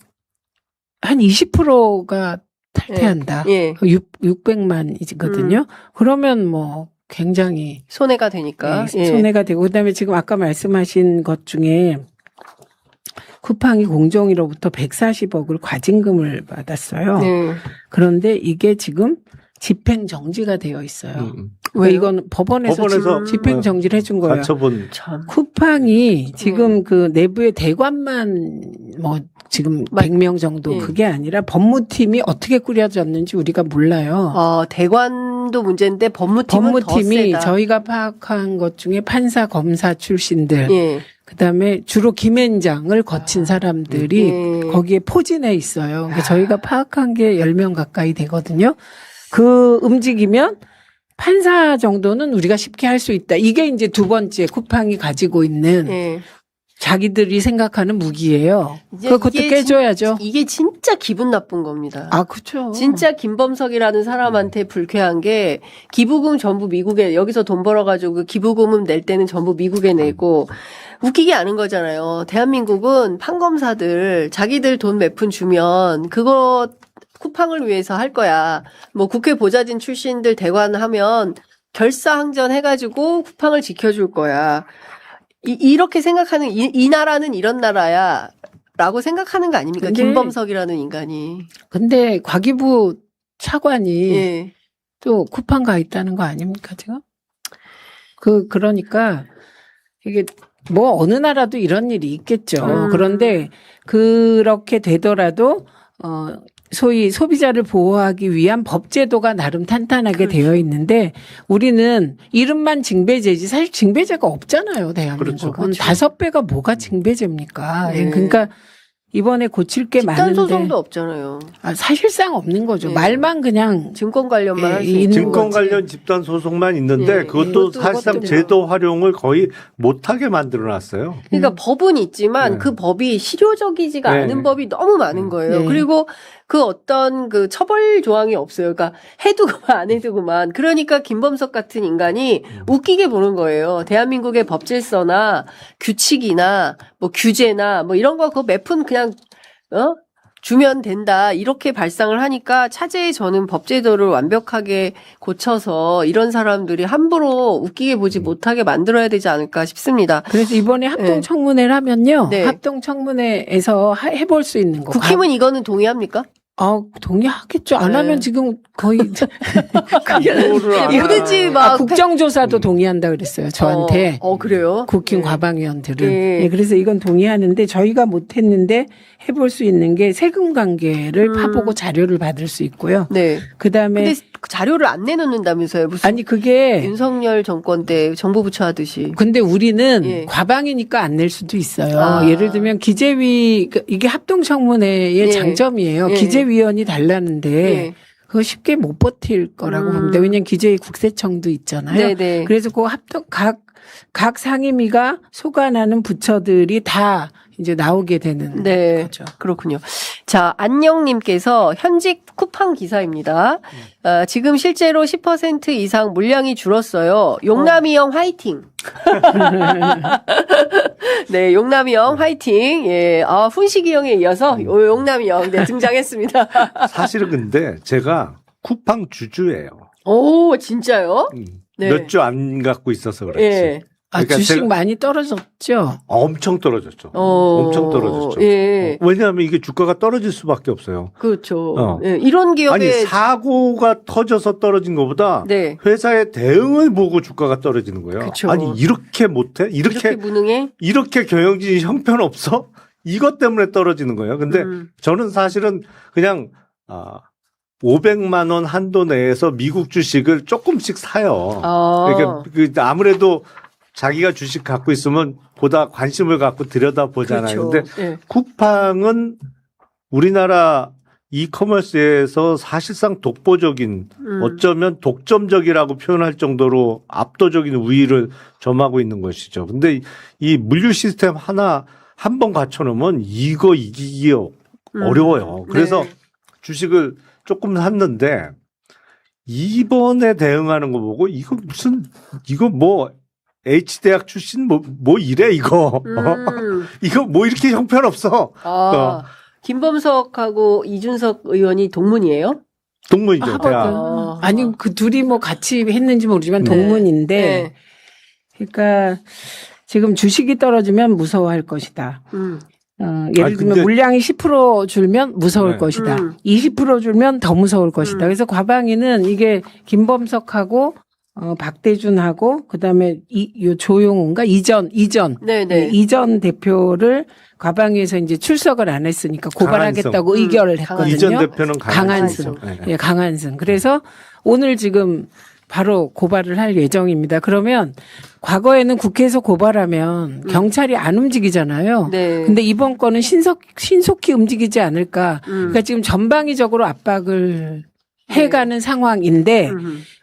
한 20%가 탈퇴한다. 예. 600만이거든요. 그러면 뭐 굉장히 손해가 되니까. 네, 손해가 되고 그다음에 지금 아까 말씀하신 것 중에 쿠팡이 공정위로부터 140억을 과징금을 받았어요. 네. 그런데 이게 지금 집행 정지가 되어 있어요. 왜 왜요? 이건 법원에서 법원에서 집행 정지를 해준 거예요. 가처분. 참. 쿠팡이 지금 그 내부의 대관만 뭐 지금 100명 정도 예. 그게 아니라 법무팀이 어떻게 꾸려졌는지 우리가 몰라요. 대관도 문제인데 법무팀은 더 법무팀이 세다. 저희가 파악한 것 중에 판사, 검사 출신들, 예. 그다음에 주로 김앤장을 거친 사람들이 예. 거기에 포진해 있어요. 그러니까 저희가 파악한 게 10명 가까이 되거든요. 그 움직이면 판사 정도는 우리가 쉽게 할 수 있다. 이게 이제 두 번째 쿠팡이 가지고 있는 예. 자기들이 생각하는 무기예요. 이제 그것도 이게 깨줘야죠. 이게 진짜 기분 나쁜 겁니다. 아, 그렇죠. 진짜 김범석이라는 사람한테 불쾌한 게 기부금 전부 미국에 여기서 돈 벌어가지고 그 기부금은 낼 때는 전부 미국에 내고 웃기게 아는 거잖아요. 대한민국은 판검사들 자기들 돈 몇 푼 주면 그거 쿠팡을 위해서 할 거야. 뭐 국회 보좌진 출신들 대관하면 결사항전 해가지고 쿠팡을 지켜줄 거야. 이렇게 생각하는 이 나라는 이런 나라야. 라고 생각하는 거 아닙니까? 근데- 김범석이라는 인간이. 근데 과기부 차관이 예. 또 쿠팡 가 있다는 거 아닙니까, 지금? 그러니까 이게 뭐 어느 나라도 이런 일이 있겠죠. 그런데 그렇게 되더라도 소위 소비자를 보호하기 위한 법제도가 나름 탄탄하게 그렇죠. 되어 있는데 우리는 이름만 징배제지 사실 징배제가 없잖아요, 대한민국은. 그렇죠. 5배가 뭐가 징배제입니까? 네. 그러니까 이번에 고칠 게 집단 많은데 소송도 없잖아요. 사실상 없는 거죠. 네. 말만 그냥 증권 관련만 예, 할 수 있는 있는 증권 거지. 관련 집단 소송만 있는데 예, 그것도 이것도 사실상 그것도 제도 활용을 거의 못하게 만들어놨어요. 그러니까 법은 있지만 네. 그 법이 실효적이지가 네. 않은 법이 너무 많은 거예요. 네. 그리고 그 어떤 그 처벌 조항이 없어요. 그러니까 해두고만 안 해두고만. 그러니까 김범석 같은 인간이 웃기게 보는 거예요. 대한민국의 법 질서나 규칙이나 뭐 규제나 뭐 이런 거 그거 몇 푼 그냥 주면 된다. 이렇게 발상을 하니까 차제에 저는 법제도를 완벽하게 고쳐서 이런 사람들이 함부로 웃기게 보지 못하게 만들어야 되지 않을까 싶습니다. 그래서 이번에 합동청문회를 하면요. 네. 합동청문회에서 해볼 수 있는 거. 국힘은 이거는 동의합니까? 동의하겠죠. 안 네. 하면 지금 거의 뭐를 안 뭐든지 하나. 막 국정조사도 동의한다 그랬어요. 저한테. 그래요? 국힘 네. 과방위원들은. 네. 네, 그래서 이건 동의하는데 저희가 못했는데 해볼 수 있는 게 세금 관계를 파보고 자료를 받을 수 있고요. 네. 그다음에 근데 자료를 안 내놓는다면서요? 무슨 아니 그게 윤석열 정권 때 정부 부처 하듯이. 근데 우리는 예. 과방이니까 안 낼 수도 있어요. 아. 예를 들면 기재위 이게 합동청문회의 예. 장점이에요. 예. 기재위원이 달라는데 네. 그거 쉽게 못 버틸 거라고 봅니다. 왜냐하면 기재위 국세청도 있잖아요. 네네. 그래서 그 각 상임위가 소관하는 부처들이 다 이제 나오게 되는 네. 거죠. 그렇군요. 자, 안녕님께서 현직 쿠팡 기사입니다. 지금 실제로 10% 이상 물량이 줄었어요. 용남이 형 화이팅! 네, 용남이 형 화이팅! 예, 훈식이 형에 이어서 용남이 형 네, 등장했습니다. 사실은 근데 제가 쿠팡 주주예요. 오, 진짜요? 네. 몇 주 안 갖고 있어서 그렇지. 예. 그러니까 주식 제가 많이 떨어졌죠. 엄청 떨어졌죠. 엄청 떨어졌죠. 예. 왜냐하면 이게 주가가 떨어질 수밖에 없어요. 그렇죠. 예, 이런 기업에 아니 사고가 터져서 떨어진 것보다 네. 회사의 대응을 보고 주가가 떨어지는 거예요. 그쵸. 아니 이렇게 못해? 이렇게 무능해? 이렇게 경영진이 형편없어? 이것 때문에 떨어지는 거예요. 근데 저는 사실은 그냥 500만 원 한도 내에서 미국 주식을 조금씩 사요. 그러니까 아무래도 자기가 주식 갖고 있으면 보다 관심을 갖고 들여다보잖아요. 그렇죠. 근데 예. 쿠팡은 우리나라 이커머스에서 사실상 독보적인 어쩌면 독점적이라고 표현할 정도로 압도적인 우위를 점하고 있는 것이죠. 근데 이 물류 시스템 하나 한 번 갖춰놓으면 이거 이기기 어려워요. 그래서 네. 주식을 조금 샀는데 이번에 대응하는 거 보고 이거 뭐 H대학 출신 뭐 이래 이거 이거 뭐 이렇게 형편없어. 김범석하고 이준석 의원이 동문이에요? 동문이죠. 대학. 아니 그 둘이 뭐 같이 했는지 모르지만 네. 동문인데 네. 그러니까 지금 주식이 떨어지면 무서워할 것이다. 예를 아니, 들면 근데- 물량이 10% 줄면 무서울 네. 것이다. 20% 줄면 더 무서울 것이다. 그래서 과방위는 이게 김범석하고 박대준하고 그다음에 요 조용훈가 이전 네네. 이전 대표를 과방위에서 이제 출석을 안 했으니까 고발하겠다고 의결을 했거든요. 이전 대표는 강한승. 네. 예, 강한승. 그래서 오늘 지금 바로 고발을 할 예정입니다. 그러면 과거에는 국회에서 고발하면 경찰이 안 움직이잖아요. 네. 근데 이번 건은 신속히 움직이지 않을까. 그러니까 지금 전방위적으로 압박을 해가는 상황인데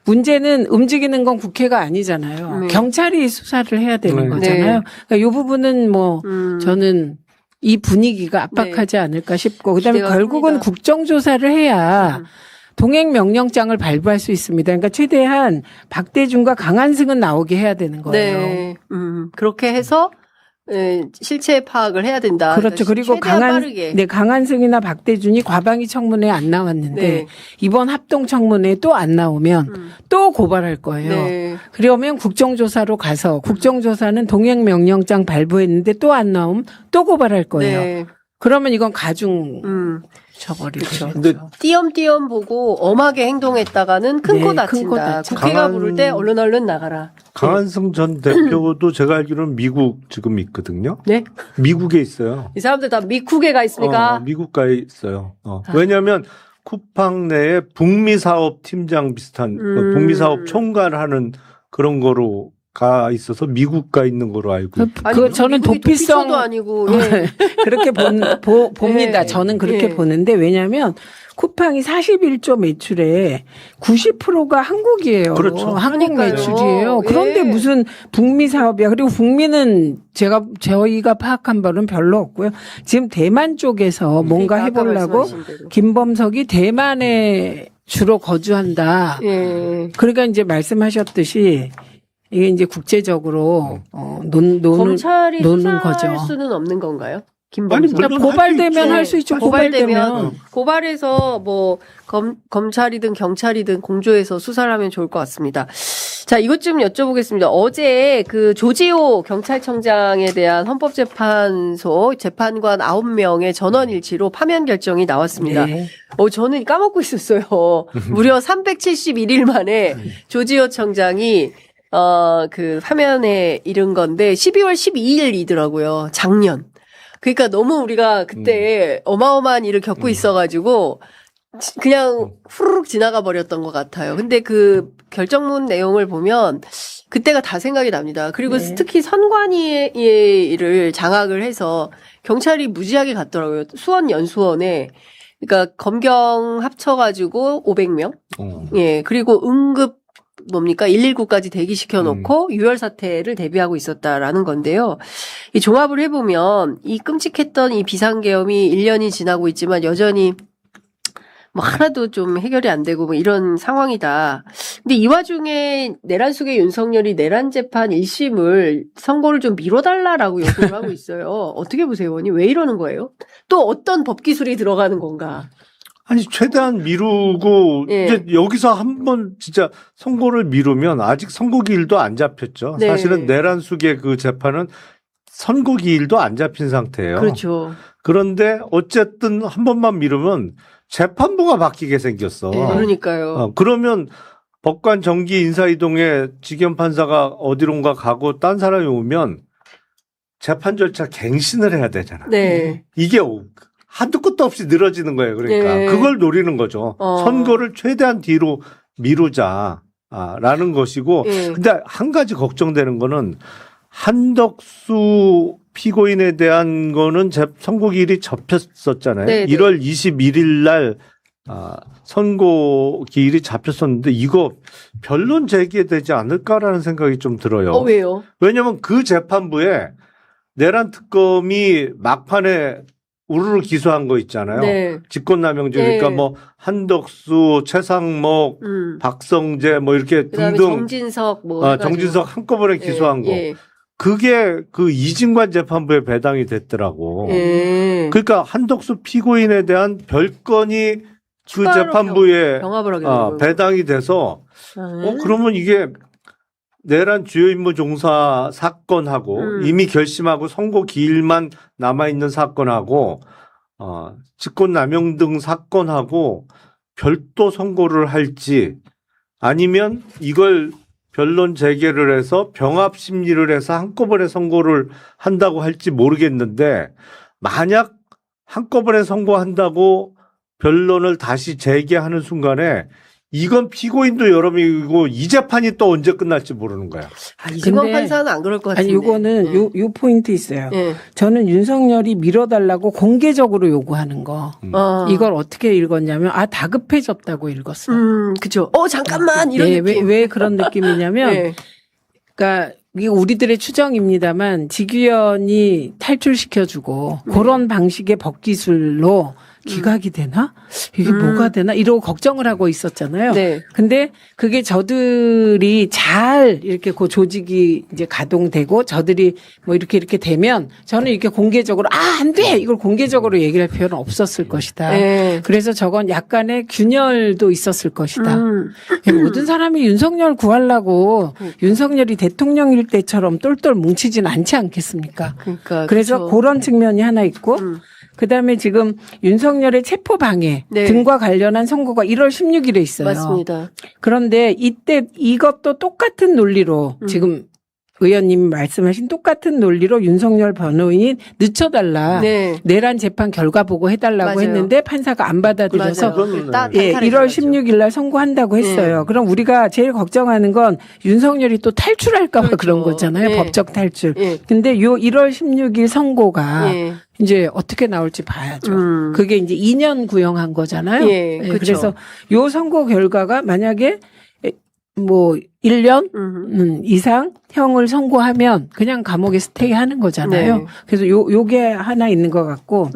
문제는 움직이는 건 국회가 아니잖아요. 네. 경찰이 수사를 해야 되는 네. 거잖아요. 그러니까 이 부분은 뭐 저는 이 분위기가 압박하지 않을까 싶고 그다음에 기대가 결국은 큽니다. 국정조사를 해야 동행 명령장을 발부할 수 있습니다. 그러니까 최대한 박대준과 강한승은 나오게 해야 되는 거예요. 네. 그렇게 해서 실체 파악을 해야 된다. 그렇죠. 그리고 최대한 빠르게. 강한승이나 박대준이 과방위 청문회에 안 나왔는데 네. 이번 합동 청문회에 또 안 나오면 또 고발할 거예요. 네. 그러면 국정조사로 가서 국정조사는 동행 명령장 발부했는데 또 안 나오면 또 고발할 거예요. 네. 그러면 이건 가중 그렇죠. 근데 띄엄띄엄 보고 엄하게 행동했다가는 큰 네, 코 큰 다친다. 코 다친다. 국회가 강한- 부를 때 얼른 나가라. 강한승 전 대표도 제가 알기로는 미국 지금 있거든요. 네? 미국에 있어요. 이 사람들 다 미국에 가 있습니까? 미국 가 있어요. 왜냐하면 쿠팡 내에 북미 사업 팀장 비슷한 북미 사업 총괄하는 그런 거로 가 있어서 미국 가 있는 거로 알고 있어요. 저는 미국이 도피성 도피처도 아니고 예. 그렇게 봅니다. 네. 저는 그렇게 네. 보는데 왜냐하면 쿠팡이 41조 매출에 90%가 한국이에요. 그렇죠. 한국 그러니까요. 매출이에요. 그런데 예. 무슨 북미 사업이야. 그리고 북미는 저희가 파악한 바로는 별로 없고요. 지금 대만 쪽에서 뭔가 그러니까 아까 해보려고 말씀하신 대로. 김범석이 대만에 주로 거주한다. 예. 그러니까 이제 말씀하셨듯이 이게 이제 국제적으로 검찰이 노는 수사할 거죠. 수는 없는 건가요? 김범석. 아니, 물론 고발되면 할 수 있죠. 고발되면 고발해서 뭐 검찰이든 경찰이든 공조해서 수사를 하면 좋을 것 같습니다. 자, 이것 좀 여쭤보겠습니다. 어제 그 조지호 경찰청장에 대한 헌법재판소 재판관 9명의 전원 일치로 파면 결정이 나왔습니다. 네. 저는 까먹고 있었어요. 무려 371일 만에 조지호 청장이 그 파면에 이른 건데 12월 12일이더라고요. 작년. 그러니까 너무 우리가 그때 어마어마한 일을 겪고 있어가지고 그냥 후루룩 지나가 버렸던 것 같아요. 근데 그 결정문 내용을 보면 그때가 다 생각이 납니다. 그리고 네. 특히 선관위의 일을 장악을 해서 경찰이 무지하게 갔더라고요. 수원 연수원에. 그러니까 검경 합쳐가지고 500명. 예. 그리고 응급 119까지 대기시켜 놓고 유혈 사태를 대비하고 있었다라는 건데요. 이 종합을 해보면 이 끔찍했던 이 비상계엄이 1년이 지나고 있지만 여전히 뭐 하나도 좀 해결이 안 되고 뭐 이런 상황이다. 근데 이 와중에 내란 속의 윤석열이 내란 재판 1심을 선고를 좀 미뤄달라라고 요구를 하고 있어요. 어떻게 보세요, 의원님? 왜 이러는 거예요? 또 어떤 법 기술이 들어가는 건가? 아니 최대한 미루고 예. 이제 여기서 한번 진짜 선고를 미루면 아직 선고 기일도 안 잡혔죠. 네. 사실은 내란숙의 그 재판은 선고 기일도 안 잡힌 상태예요. 그렇죠. 그런데 어쨌든 한 번만 미루면 재판부가 바뀌게 생겼어. 그러니까요. 그러면 법관 정기 인사이동에 직연 판사가 어디론가 가고 딴 사람이 오면 재판 절차 갱신을 해야 되잖아. 네. 이게 한두 끝도 없이 늘어지는 거예요. 그러니까 네. 그걸 노리는 거죠. 선거를 최대한 뒤로 미루자라는 것이고. 예. 근데 한 가지 걱정되는 거는 한덕수 피고인에 대한 거는 선고기일이 접혔었잖아요. 네, 네. 1월 21일 날 선고기일이 잡혔었는데 이거 변론 제기되지 않을까라는 생각이 좀 들어요. 왜요? 왜냐하면 그 재판부에 내란 특검이 막판에 우르르 기소한 거 있잖아요. 네. 직권남용죄. 네. 그러니까 뭐 한덕수, 최상목, 박성재 뭐 이렇게 그다음에 등등 정진석 뭐 정진석 한꺼번에 기소한 거. 예. 그게 그 이진관 재판부에 배당이 됐더라고. 예. 그러니까 한덕수 피고인에 대한 별건이 그 추가로 재판부에 병합을 하게 되는 배당이 돼서 그러면 이게 내란 주요 임무 종사 사건하고 이미 결심하고 선고 기일만 남아있는 사건하고 직권남용 등 사건하고 별도 선고를 할지 아니면 이걸 변론 재개를 해서 병합 심리를 해서 한꺼번에 선고를 한다고 할지 모르겠는데 만약 한꺼번에 선고한다고 변론을 다시 재개하는 순간에 이건 피고인도 여러 명이고 이 재판이 또 언제 끝날지 모르는 거야. 이진관 근데 판사는 안 그럴 것 같은데. 아니 요거는 요 포인트 있어요. 예. 저는 윤석열이 밀어달라고 공개적으로 요구하는 거 이걸 어떻게 읽었냐면 다급해졌다고 읽었어요. 그죠. 잠깐만 이런 네, 느낌. 왜 그런 느낌이냐면 네. 그러니까 이게 우리들의 추정입니다만 직위원이 탈출시켜주고 그런 방식의 법기술로 기각이 되나? 이게 뭐가 되나? 이러고 걱정을 하고 있었잖아요. 네. 근데 그게 저들이 잘 이렇게 그 조직이 이제 가동되고 저들이 뭐 이렇게 되면 저는 이렇게 공개적으로 안 돼! 이걸 공개적으로 얘기할 필요는 없었을 것이다. 네. 그래서 저건 약간의 균열도 있었을 것이다. 모든 사람이 윤석열 구하려고 윤석열이 대통령일 때처럼 똘똘 뭉치진 않지 않겠습니까? 그러니까 그래서 그쵸. 그런 측면이 하나 있고 그다음에 지금 윤석열의 체포방해 네. 등과 관련한 선고가 1월 16일에 있어요. 맞습니다. 그런데 이때 이것도 똑같은 논리로 지금 의원님이 말씀하신 똑같은 논리로 윤석열 변호인이 늦춰달라. 네. 내란 재판 결과 보고 해달라고 맞아요. 했는데 판사가 안 받아들여서 맞아요. 예, 1월 16일 날 선고한다고 했어요. 그럼 우리가 제일 걱정하는 건 윤석열이 또 탈출할까 봐 그렇죠. 그런 거잖아요. 예. 법적 탈출. 예. 근데 요 1월 16일 선고가 예. 이제 어떻게 나올지 봐야죠. 그게 이제 2년 구형한 거잖아요. 예, 그렇죠. 그래서 요 선고 결과가 만약에 뭐 1년 이상 형을 선고하면 그냥 감옥에 스테이하는 거잖아요. 네. 그래서 요게 하나 있는 것 같고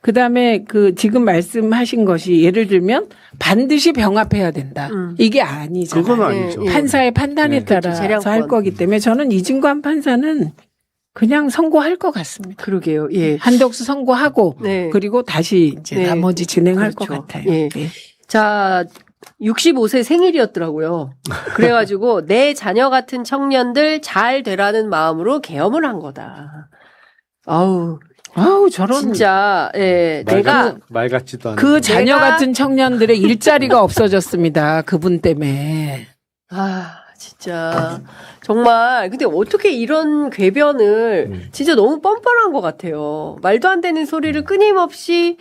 그다음에 그 지금 말씀하신 것이 예를 들면 반드시 병합해야 된다. 이게 아니잖아요. 그건 아니죠. 판사의 판단에 네. 따라서 재량권. 할 거기 때문에 저는 이진관 판사는 그냥 선고할 것 같습니다. 그러게요. 예. 한덕수 선고하고 네. 그리고 다시 이제 네. 나머지 진행할 그렇죠. 것 같아요. 예. 네. 자, 65세 생일이었더라고요. 그래가지고 내 자녀 같은 청년들 잘 되라는 마음으로 계엄을 한 거다. 아우, 저런 진짜, 예, 내가 말 같지도 않은 그 자녀 내가- 같은 청년들의 일자리가 없어졌습니다. 그분 때문에. 진짜 정말 근데 어떻게 이런 궤변을 진짜 너무 뻔뻔한 것 같아요. 말도 안 되는 소리를 끊임없이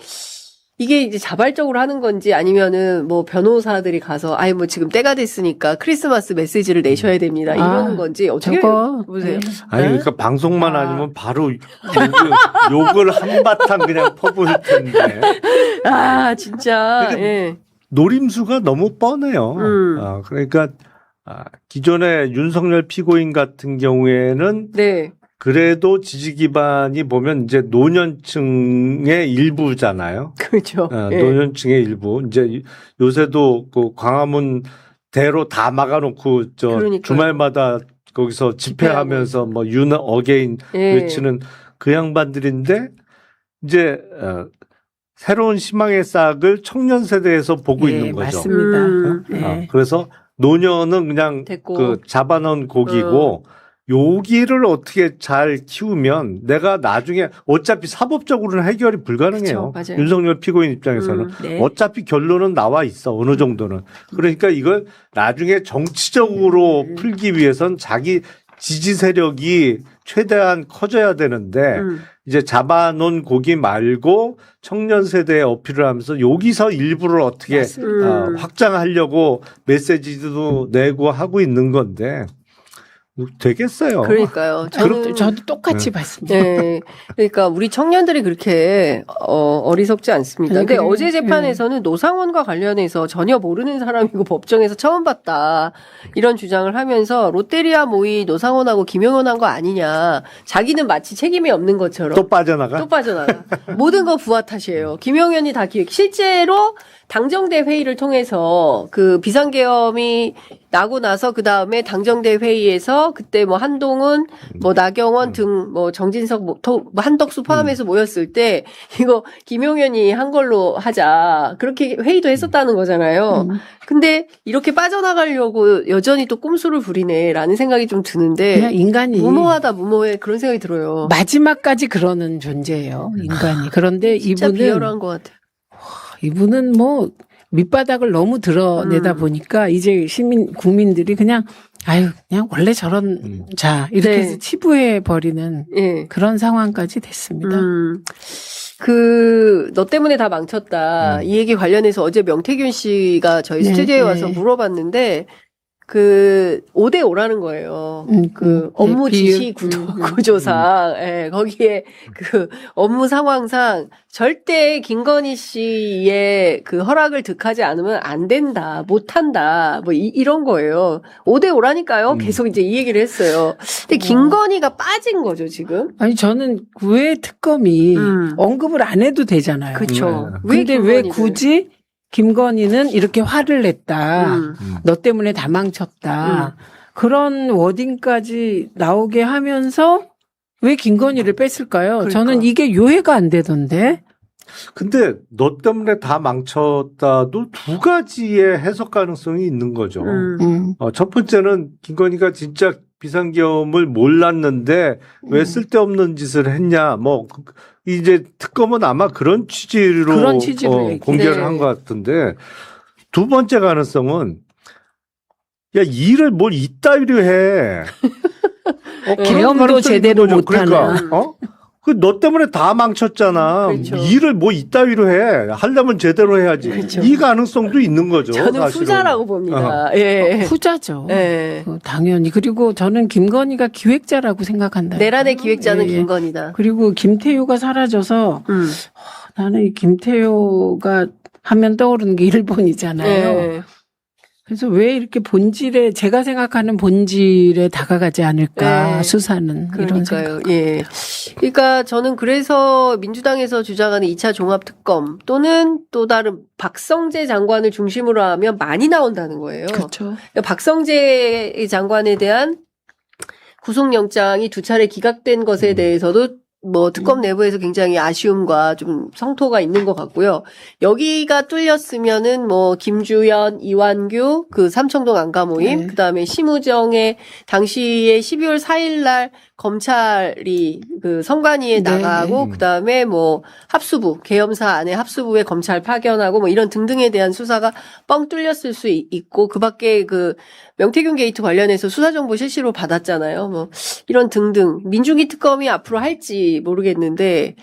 이게 이제 자발적으로 하는 건지 아니면은 뭐 변호사들이 가서 뭐 지금 때가 됐으니까 크리스마스 메시지를 내셔야 됩니다 이러는 건지 어떻게 저거 보세요? 아니 그러니까 방송만 아니면 바로 욕을 한바탕 그냥 퍼부을 텐데 진짜 그러니까 예. 노림수가 너무 뻔해요. 그러니까 기존의 윤석열 피고인 같은 경우에는 네. 그래도 지지 기반이 보면 이제 노년층의 일부잖아요. 그렇죠. 예. 노년층의 일부. 이제 요새도 그 광화문 대로 다 막아놓고 그러니까요. 주말마다 거기서 집회하면서 뭐 어게인 예. 외치는 그 양반들인데 이제 새로운 희망의 싹을 청년 세대에서 보고 예, 있는 거죠. 맞습니다. 어, 그래서 노년은 그냥 됐고. 그 잡아놓은 고기고 여기를 어떻게 잘 키우면 내가 나중에 어차피 사법적으로는 해결이 불가능해요. 그쵸, 맞아요. 윤석열 피고인 입장에서는 네. 어차피 결론은 나와 있어 어느 정도는. 그러니까 이걸 나중에 정치적으로 풀기 위해선 자기 지지 세력이 최대한 커져야 되는데 이제 잡아놓은 고기 말고 청년 세대에 어필을 하면서 여기서 일부를 어떻게 확장하려고 메시지도 내고 하고 있는 건데 되겠어요. 그러니까요. 저도 똑같이 봤습니다. 네. 그러니까 우리 청년들이 그렇게 어리석지 않습니다. 아니, 근데 그래요. 어제 재판에서는 노상원과 관련해서 전혀 모르는 사람이고 법정에서 처음 봤다. 이런 주장을 하면서 롯데리아 모의 노상원하고 김용현 한 거 아니냐. 자기는 마치 책임이 없는 것처럼. 또 빠져나가? 또 빠져나가. 모든 거 부하 탓이에요. 김용현이 다 기획. 실제로 당정대 회의를 통해서 그 비상계엄이 나고 나서 그 다음에 당정대 회의에서 그때 뭐 한동훈, 뭐 나경원 등 뭐 정진석, 뭐 한덕수 포함해서 모였을 때 이거 김용현이 한 걸로 하자. 그렇게 회의도 했었다는 거잖아요. 근데 이렇게 빠져나가려고 여전히 또 꼼수를 부리네라는 생각이 좀 드는데 그냥 인간이 무모하다 무모해 그런 생각이 들어요. 마지막까지 그러는 존재예요. 인간이. 그런데 진짜 비열한 것 같아요. 이분은 뭐 밑바닥을 너무 드러내다 보니까 이제 국민들이 그냥 그냥 원래 저런 자 이렇게 네. 해서 치부해 버리는 예. 그런 상황까지 됐습니다. 너 때문에 다 망쳤다. 이 얘기 관련해서 어제 명태균 씨가 저희 네, 스튜디오에 네. 와서 물어봤는데, 5대 5라는 거예요. 업무 네, 지시 구조상, 예, 거기에 업무 상황상 절대 김건희 씨의 허락을 득하지 않으면 안 된다, 못 한다, 뭐 이런 거예요. 5대 5라니까요. 계속 이제 이 얘기를 했어요. 근데 김건희가 빠진 거죠, 지금. 아니 저는 왜 특검이 언급을 안 해도 되잖아요. 그렇죠. 근데 왜 굳이 김건희는 이렇게 화를 냈다. 너 때문에 다 망쳤다. 그런 워딩까지 나오게 하면서 왜 김건희를 뺐을까요? 그러니까. 저는 이게 요해가 안 되던데. 근데 너 때문에 다 망쳤다도 두 가지의 해석 가능성이 있는 거죠. 첫 번째는 김건희가 진짜 비상계엄을 몰랐는데 왜 쓸데없는 짓을 했냐. 뭐 이제 특검은 아마 그런 취지로 공개를 네. 한 것 같은데 두 번째 가능성은 야 일을 뭘 이따위로 해. 그런 계엄도 가능성이 제대로 있는 거죠. 못하나. 그러니까 너 때문에 다 망쳤잖아. 그렇죠. 일을 뭐 이따위로 해. 하려면 제대로 해야지. 그렇죠. 이 가능성도 있는 거죠. 저는 사실은. 후자라고 봅니다. 예. 후자죠. 예. 당연히. 그리고 저는 김건희가 기획자라고 생각한다. 내란의 기획자는 예, 예. 김건희다. 그리고 김태효가 사라져서 나는 이 김태효가 하면 떠오르는 게 일본이잖아요. 예. 그래서 왜 이렇게 본질에 제가 생각하는 본질에 다가가지 않을까 네. 수사는 이런 생각. 그러니까요. 예. 그러니까 저는 그래서 민주당에서 주장하는 2차 종합특검 또는 또 다른 박성재 장관을 중심으로 하면 많이 나온다는 거예요. 그렇죠. 그러니까 박성재 장관에 대한 구속영장이 2차례 기각된 것에 대해서도 뭐 특검 내부에서 굉장히 아쉬움과 좀 성토가 있는 것 같고요. 여기가 뚫렸으면은 뭐 김주연, 이완규 삼청동 안가 모임, 네. 그다음에 심우정의 당시에 12월 4일 날 검찰이 선관위에 네, 나가고 그다음에 뭐 합수부, 계엄사 안에 합수부에 검찰 파견하고 뭐 이런 등등에 대한 수사가 뻥 뚫렸을 수 있고 그밖에 명태균 게이트 관련해서 수사정보 실시로 받았잖아요. 뭐 이런 등등 민중기 특검이 앞으로 할지 모르겠는데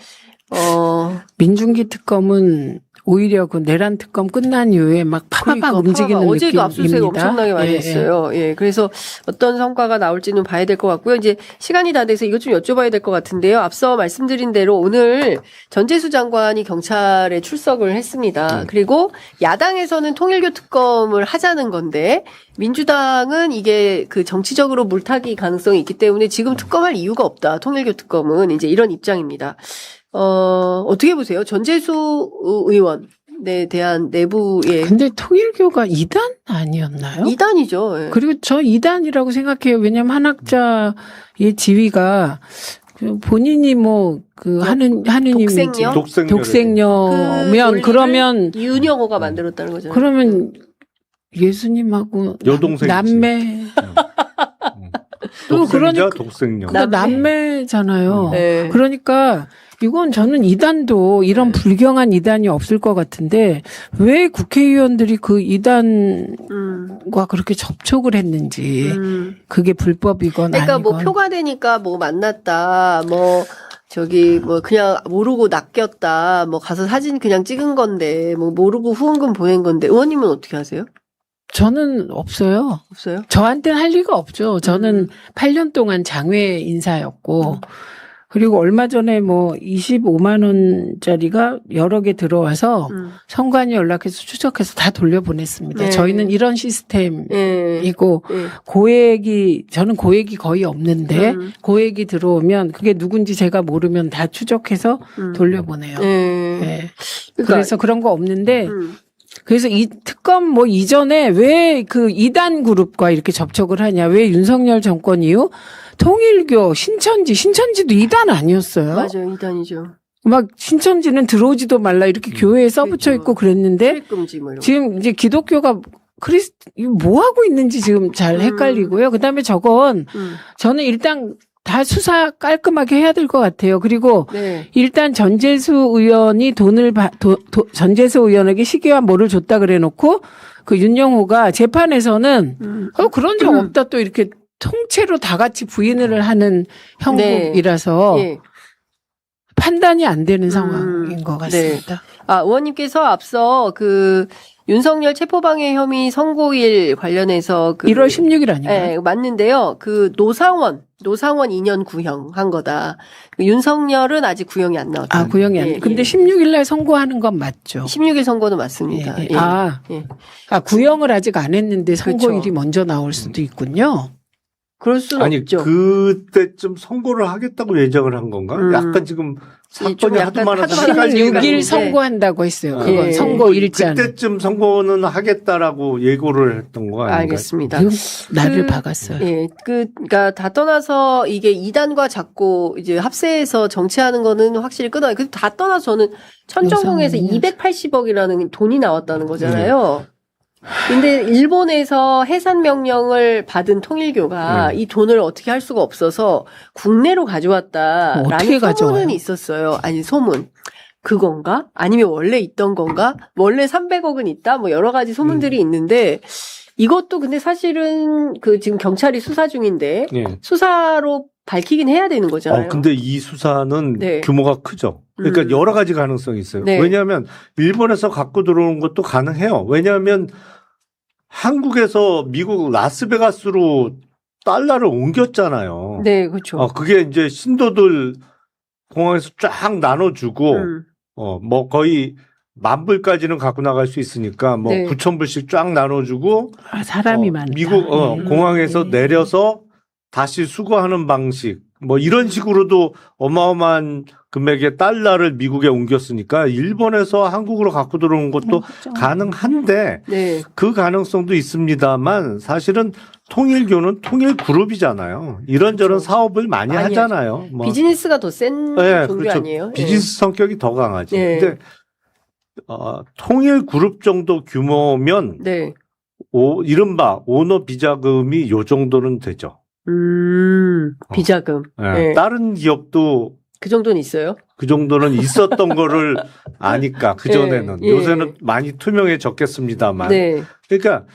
민중기 특검은 오히려 내란 특검 끝난 이후에 막 파바박 움직이는 어제도 느낌입니다. 압수수색 엄청나게 많이 했어요. 예, 그래서 어떤 성과가 나올지는 봐야 될 것 같고요. 이제 시간이 다 돼서 이것 좀 여쭤봐야 될 것 같은데요. 앞서 말씀드린 대로 오늘 전재수 장관이 경찰에 출석을 했습니다. 그리고 야당에서는 통일교 특검을 하자는 건데 민주당은 이게 정치적으로 물타기 가능성이 있기 때문에 지금 특검할 이유가 없다. 통일교 특검은 이제 이런 입장입니다. 어떻게 보세요? 전재수 의원에 대한 내부의. 근데 통일교가 2단 아니었나요? 2단이죠. 예. 그리고 저 2단이라고 생각해요. 왜냐하면 한학자의 지위가 본인이 뭐 그 하는 독생녀? 독생녀. 그 그러면 윤영호가 만들었다는 거잖아요. 그러면 예수님하고 여동생이지. 남매 독생자 독생녀. 그러니까 남매잖아요. 네. 그러니까 이건 저는 이단도 이런 불경한 이단이 없을 것 같은데 왜 국회의원들이 그 이단과 그렇게 접촉을 했는지 그게 불법이건 그러니까 아니건. 뭐 표가 되니까 뭐 만났다, 뭐 저기 뭐 그냥 모르고 낚였다, 뭐 가서 사진 그냥 찍은 건데 뭐 모르고 후원금 보낸 건데 의원님은 어떻게 하세요? 저는 없어요. 없어요? 저한테는 할 리가 없죠. 저는 8년 동안 장외 인사였고 그리고 얼마 전에 뭐 25만 원짜리가 여러 개 들어와서 선관위 연락해서 추적해서 다 돌려보냈습니다. 네. 저희는 이런 시스템이고 네. 고액이 저는 고액이 거의 없는데 고액이 들어오면 그게 누군지 제가 모르면 다 추적해서 돌려보내요. 네. 그러니까, 그래서 그런 거 없는데 그래서 이 특검 뭐 이전에 왜 그 이단 그룹과 이렇게 접촉을 하냐? 왜 윤석열 정권 이후 통일교, 신천지도 이단 아니었어요? 맞아요, 이단이죠. 막 신천지는 들어오지도 말라 이렇게 교회에 써붙여 있고 그랬는데 출입금지 뭐 이런 거. 지금 이제 기독교가 이거 뭐 하고 있는지 지금 잘 헷갈리고요. 그다음에 저건 저는 일단 다 수사 깔끔하게 해야 될 것 같아요. 그리고 네. 일단 전재수 의원이 전재수 의원에게 시계와 뭐를 줬다 그래놓고 그 윤영호가 재판에서는 그런 적 없다 또 이렇게 통째로 다 같이 부인을 하는 형국이라서 네. 판단이 안 되는 상황인 것 같습니다. 네. 아, 의원님께서 앞서 그 윤석열 체포방해 혐의 선고일 관련해서 1월 16일 아닌가요? 네, 맞는데요. 그 노상원 2년 구형 한 거다. 윤석열은 아직 구형이 안 나왔다. 아, 구형이 안. 근데 16일 날 선고하는 건 맞죠. 16일 선고는 맞습니다. 예. 구형을 아직 안 했는데 선고일이 그렇죠. 먼저 나올 수도 있군요. 그럴 수는 아니 없죠. 그때쯤 선고를 하겠다고 예정을 한 건가? 약간 지금 사건이 하도 많아서 16일 선고한다고 했어요. 그건 예. 선고 일자는. 그때쯤 선고는 하겠다라고 예고를 했던 거 아닌가요? 알겠습니다. 나를 박았어요. 예, 그러니까 다 떠나서 이게 이단과 자꾸 이제 합세해서 정치하는 거는 확실히 끊어요. 그 다 떠나서 저는 천정궁에서 280억이라는 돈이 나왔다는 거잖아요. 근데 일본에서 해산 명령을 받은 통일교가 이 돈을 어떻게 할 수가 없어서 국내로 가져왔다라는 어떻게 소문은 가져와요? 있었어요. 아니 소문. 그건가? 아니면 원래 있던 건가? 원래 300억은 있다? 뭐 여러 가지 소문들이 있는데 이것도 근데 사실은 그 지금 경찰이 수사 중인데 예. 수사로 밝히긴 해야 되는 거잖아요. 근데 이 수사는 네. 규모가 크죠. 그러니까 여러 가지 가능성이 있어요. 네. 왜냐하면 일본에서 갖고 들어오는 것도 가능해요. 왜냐하면 한국에서 미국 라스베가스로 달러를 옮겼잖아요. 네, 그렇죠. 그게 이제 신도들 공항에서 쫙 나눠주고, 뭐 거의 10,000불까지는 갖고 나갈 수 있으니까 뭐 네. 9,000불씩 쫙 나눠주고, 사람이 많다. 미국 공항에서 내려서 다시 수거하는 방식, 뭐 이런 식으로도 어마어마한 금액의 달러를 미국에 옮겼으니까 일본에서 한국으로 갖고 들어오는 것도 가능한데 네. 그 가능성도 있습니다만 사실은 통일교는 통일그룹이잖아요. 이런저런 그렇죠. 사업을 많이 하잖아요. 뭐. 비즈니스가 더 센 네, 종류 그렇죠. 아니에요? 비즈니스 성격이 더 강하지. 네. 근데 통일그룹 정도 규모면 네. 이른바 오너 비자금이 요 정도는 되죠. 비자금. 네. 네. 다른 기업도 그 정도는 있어요? 그 정도는 있었던 거를 아니까 그전에는 예. 요새는 많이 투명해졌겠습니다만 네. 그러니까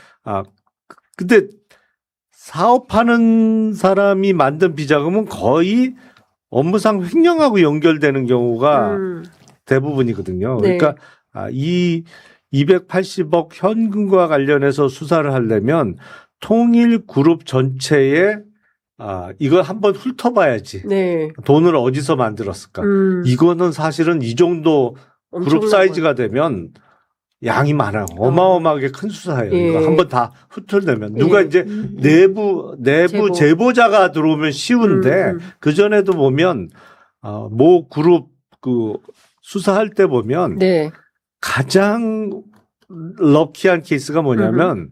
근데 사업하는 사람이 만든 비자금은 거의 업무상 횡령하고 연결되는 경우가 대부분이거든요. 네. 그러니까 이 280억 현금과 관련해서 수사를 하려면 통일그룹 전체에 이걸 한번 훑어봐야지. 네. 돈을 어디서 만들었을까? 이거는 사실은 이 정도 그룹 사이즈가 되면 양이 많아요. 어마어마하게 큰 수사예요. 예. 이거 한번 다 훑어내면 누가 이제 내부 제보자가 들어오면 쉬운데 그 전에도 보면 모 그룹 그 수사할 때 보면 네. 가장 럭키한 케이스가 뭐냐면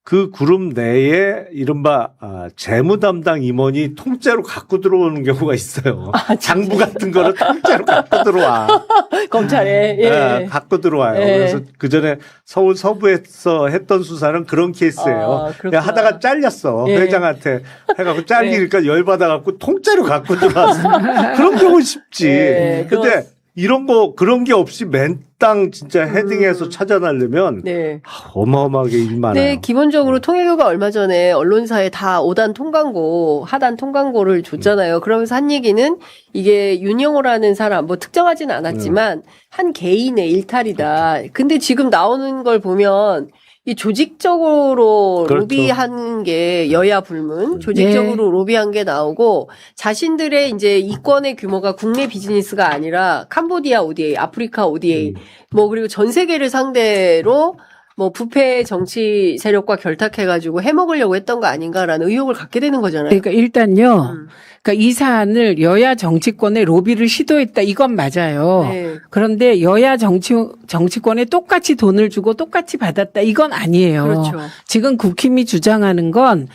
그 그룹 내에 이른바 재무 담당 임원이 통째로 갖고 들어오는 경우가 있어요. 장부 같은 거를 통째로 갖고 들어와. 검찰에. 예. 네, 갖고 들어와요. 예. 그래서 그 전에 서울 서부에서 했던 수사는 그런 케이스예요. 그렇구나. 하다가 잘렸어. 예. 회장한테 해갖고 잘리니까 열받아갖고 통째로 갖고 들어왔어. 그런 경우 쉽지. 예, 근데 이런 거 그런 게 없이 맨땅 진짜 헤딩해서 찾아내려면 네. 어마어마하게 일 많아요. 네, 기본적으로 통일교가 얼마 전에 언론사에 다 5단 통광고, 하단 통광고를 줬잖아요. 그러면서 한 얘기는 이게 윤영호라는 사람, 뭐 특정하지는 않았지만 한 개인의 일탈이다. 근데 지금 나오는 걸 보면 이 조직적으로 그렇죠. 로비한 게 여야 불문, 조직적으로 로비한 게 나오고 자신들의 이제 이권의 규모가 국내 비즈니스가 아니라 캄보디아 ODA, 아프리카 ODA, 뭐 그리고 전 세계를 상대로 뭐 부패 정치 세력과 결탁해가지고 해먹으려고 했던 거 아닌가라는 의혹을 갖게 되는 거잖아요. 그러니까 일단요. 그러니까 이 사안을 여야 정치권의 로비를 시도했다. 이건 맞아요. 네. 그런데 여야 정치권에 똑같이 돈을 주고 똑같이 받았다. 이건 아니에요. 그렇죠. 지금 국힘이 주장하는 건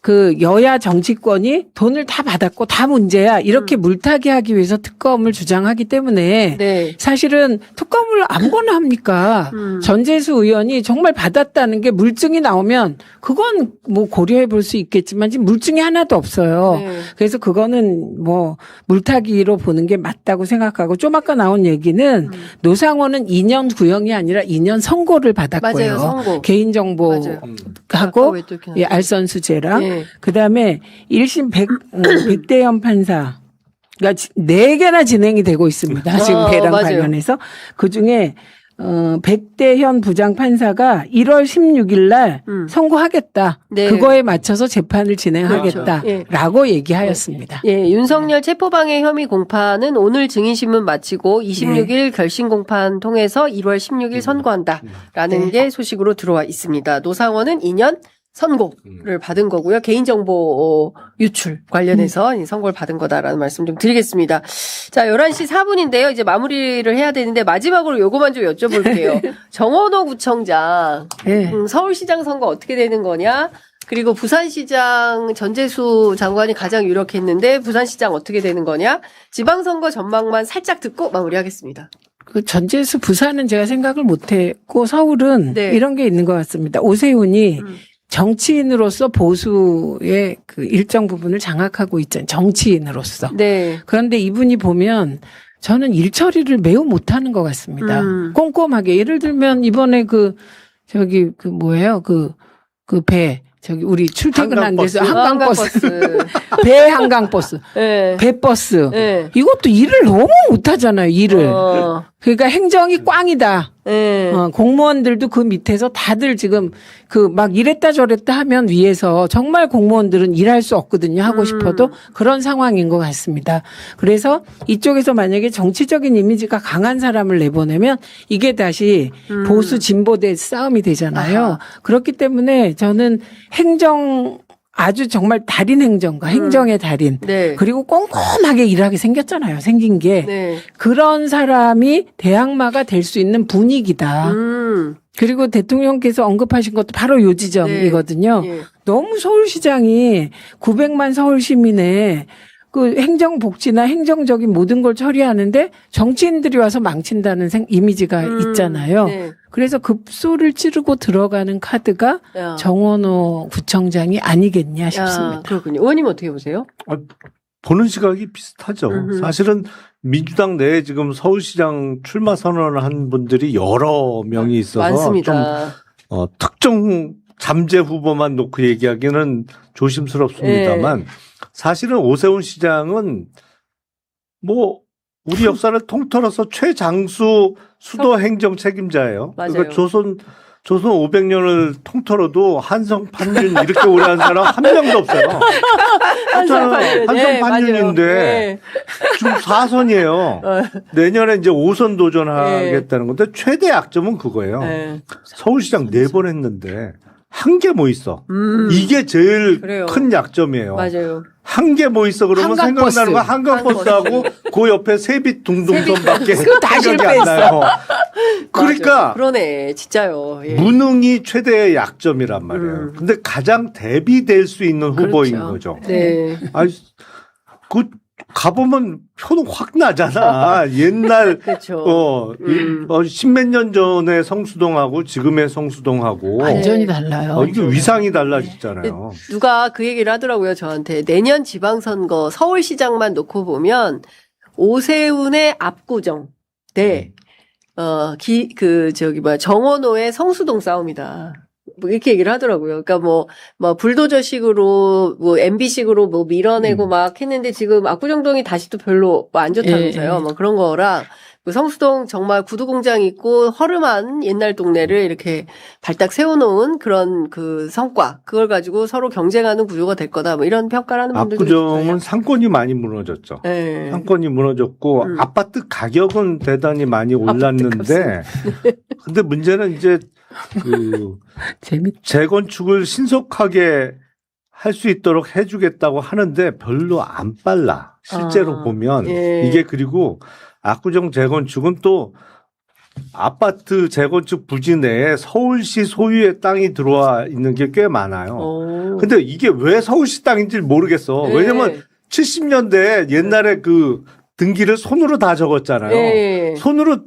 그 여야 정치권이 돈을 다 받았고 다 문제야. 이렇게 물타기 하기 위해서 특검을 주장하기 때문에 네. 사실은 특검을 아무거나 합니까? 전재수 의원이 정말 받았다는 게 물증이 나오면 그건 뭐 고려해 볼 수 있겠지만 지금 물증이 하나도 없어요. 네. 그래서 그거는 뭐 물타기로 보는 게 맞다고 생각하고 좀 아까 나온 얘기는 노상원은 2년 구형이 아니라 2년 선고를 받았고요. 맞아요, 선고. 개인정보하고 아까 왜 또 이렇게 예, 알선수재랑 네. 그다음에 1심 백대현 판사 가 4개나 진행이 되고 있습니다. 지금 배랑 맞아요. 관련해서 그중에 백대현 부장판사가 1월 16일 날 선고하겠다. 네. 그거에 맞춰서 재판을 진행하겠다라고 그렇죠. 얘기하였습니다. 예, 윤석열 체포방해 혐의 공판은 오늘 증인신문 마치고 26일 결심 공판 통해서 1월 16일 선고한다라는 게 소식으로 들어와 있습니다. 노상원은 2년 선고를 받은 거고요. 개인정보 유출 관련해서 이 선고를 받은 거다라는 말씀 좀 드리겠습니다. 자, 11시 4분인데요. 이제 마무리를 해야 되는데 마지막으로 요거만 좀 여쭤볼게요. 정원호 구청장, 네. 서울시장 선거 어떻게 되는 거냐? 그리고 부산시장 전재수 장관이 가장 유력했는데 부산시장 어떻게 되는 거냐? 지방선거 전망만 살짝 듣고 마무리하겠습니다. 그 전재수 부산은 제가 생각을 못했고 서울은 네. 이런 게 있는 것 같습니다. 오세훈이 정치인으로서 보수의 그 일정 부분을 장악하고 있잖아요. 정치인으로서. 네. 그런데 이분이 보면 저는 일 처리를 매우 못하는 것 같습니다. 꼼꼼하게. 예를 들면 이번에 우리 출퇴근한 데서 한강버스. 배 한강버스. 네. 배버스. 네. 이것도 일을 너무 못하잖아요. 일을. 그러니까 행정이 꽝이다. 네. 공무원들도 그 밑에서 다들 지금 막 이랬다 저랬다 하면 위에서 정말 공무원들은 일할 수 없거든요. 하고 싶어도 그런 상황인 것 같습니다. 그래서 이쪽에서 만약에 정치적인 이미지가 강한 사람을 내보내면 이게 다시 보수 진보대 싸움이 되잖아요. 아하. 그렇기 때문에 저는 아주 정말 달인 행정가, 행정의 달인. 네. 그리고 꼼꼼하게 일하게 생겼잖아요. 생긴 게. 네. 그런 사람이 대항마가 될 수 있는 분위기다. 그리고 대통령께서 언급하신 것도 바로 요 지점이거든요. 네. 예. 너무 서울시장이 900만 서울 시민의 그 행정복지나 행정적인 모든 걸 처리하는데 정치인들이 와서 망친다는 이미지가 있잖아요. 네. 그래서 급소를 찌르고 들어가는 카드가 야. 정원호 구청장이 아니겠냐 싶습니다. 야, 그렇군요. 의원님 어떻게 보세요? 보는 시각이 비슷하죠. 사실은 민주당 내에 지금 서울시장 출마 선언을 한 분들이 여러 명이 있어서 많습니다. 좀 특정 잠재 후보만 놓고 얘기하기는 조심스럽습니다만 사실은 오세훈 시장은 뭐 우리 역사를 통틀어서 최장수 수도 행정 책임자예요. 맞아요. 그러니까 조선 500년을 통틀어도 한성 판윤 이렇게 오래 한 사람 한 명도 없어요. 한성 판윤인데 네. 지금 4선이에요. 내년에 이제 5선 도전하겠다는 건데 최대 약점은 그거예요. 네. 서울시장 4번 했는데 한 개 뭐 있어. 이게 제일 그래요. 큰 약점이에요. 맞아요. 한 개 뭐 있어 그러면 한강버스. 생각나는 거 한강버스하고 그 옆에 세빛둥둥선밖에 그거 다 생각이 안 나요. 그러니까 맞아요. 그러네. 진짜요. 예. 무능이 최대의 약점이란 말이에요. 근데 가장 대비될 수 있는 후보인 그렇죠. 거죠. 네. 아니, 그 가보면 표는 확 나잖아. 옛날 그렇죠. 십몇 년 전에 성수동하고 지금의 성수동하고 완전히 달라요. 이게 위상이 달라지잖아요. 누가 그 얘기를 하더라고요, 저한테. 내년 지방선거 서울시장만 놓고 보면 오세훈의 압구정 대 정원호의 성수동 싸움이다. 뭐 이렇게 얘기를 하더라고요. 그러니까 뭐 불도저식으로 MB식으로 밀어내고 막 했는데 지금 압구정동이 다시 또 별로 안 좋다면서요. 예. 뭐 그런 거랑 그 성수동 정말 구두공장 있고 허름한 옛날 동네를 이렇게 발딱 세워놓은 그런 그 성과 그걸 가지고 서로 경쟁하는 구조가 될 거다. 뭐 이런 평가를 하는 분들도 압구정은 있어요. 상권이 많이 무너졌죠. 네. 상권이 무너졌고 아파트 가격은 대단히 많이 올랐는데 근데 문제는 이제 그 재건축을 신속하게 할 수 있도록 해주겠다고 하는데 별로 안 빨라. 실제로 보면 예. 이게 그리고 압구정 재건축은 또 아파트 재건축 부지 내에 서울시 소유의 땅이 들어와 있는 게 꽤 많아요. 근데 이게 왜 서울시 땅인지 모르겠어. 네. 왜냐면 70년대에 옛날에 그 등기를 손으로 다 적었잖아요. 네. 손으로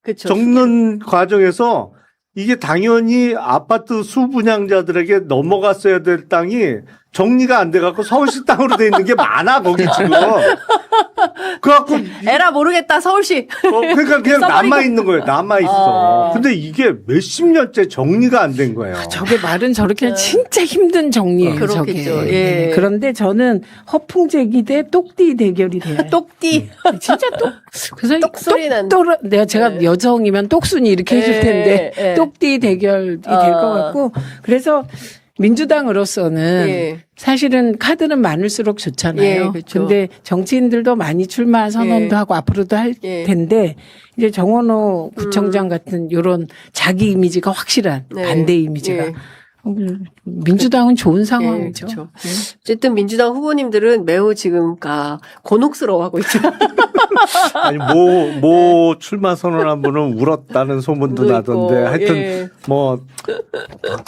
그쵸. 적는 과정에서 이게 당연히 아파트 수분양자들에게 넘어갔어야 될 땅이 정리가 안 돼갖고 서울시 땅으로 돼 있는 게 많아, 거기 지금. 그래갖고. 에라 모르겠다 서울시. 그러니까 그냥 써버리고. 남아있는 거예요. 남아있어. 근데 이게 몇십 년째 정리가 안 된 거예요. 저게 말은 저렇게 진짜 힘든 정리예요. 그렇겠죠. 저게. 예. 네. 그런데 저는 허풍제기 대 똑띠 대결이 돼요. 똑띠. 진짜 그래서 똑소리 난. 제가 네. 여성이면 똑순이 이렇게 해줄 텐데 예. 똑띠 대결이 될 것 같고 그래서 민주당으로서는 예. 사실은 카드는 많을수록 좋잖아요. 예, 그렇죠. 근데 정치인들도 많이 출마 선언도 예. 하고 앞으로도 할 예. 텐데 이제 정원호 구청장 같은 요런 자기 이미지가 확실한 네. 반대 이미지가 예. 민주당은 좋은 상황이죠. 그렇죠. 어쨌든 민주당 후보님들은 매우 지금 곤혹스러워하고 있죠. 아니, 뭐 출마 선언한 분은 울었다는 소문도 있고, 나던데 하여튼 예.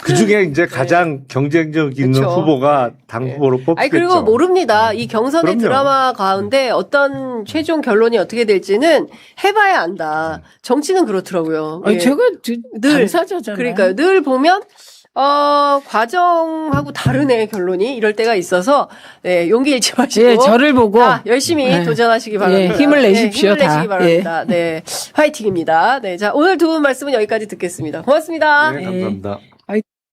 그 중에 이제 가장 경쟁력 있는 그쵸. 후보가 당 후보로 뽑히겠죠. 아니 그리고 모릅니다. 이 경선의 그럼요. 드라마 가운데 어떤 최종 결론이 어떻게 될지는 해봐야 안다. 정치는 그렇더라고요. 아니, 예. 제가 늘 당사자잖아요. 그러니까요. 늘 보면 과정하고 다르네 결론이 이럴 때가 있어서 네, 용기 잃지 마시고 예, 저를 보고 열심히 네. 도전하시기 바랍니다. 예, 힘을 내십시오, 힘을 내시기 다. 바랍니다. 네, 화이팅입니다. 네, 자 오늘 두 분 말씀은 여기까지 듣겠습니다. 고맙습니다. 네, 감사합니다.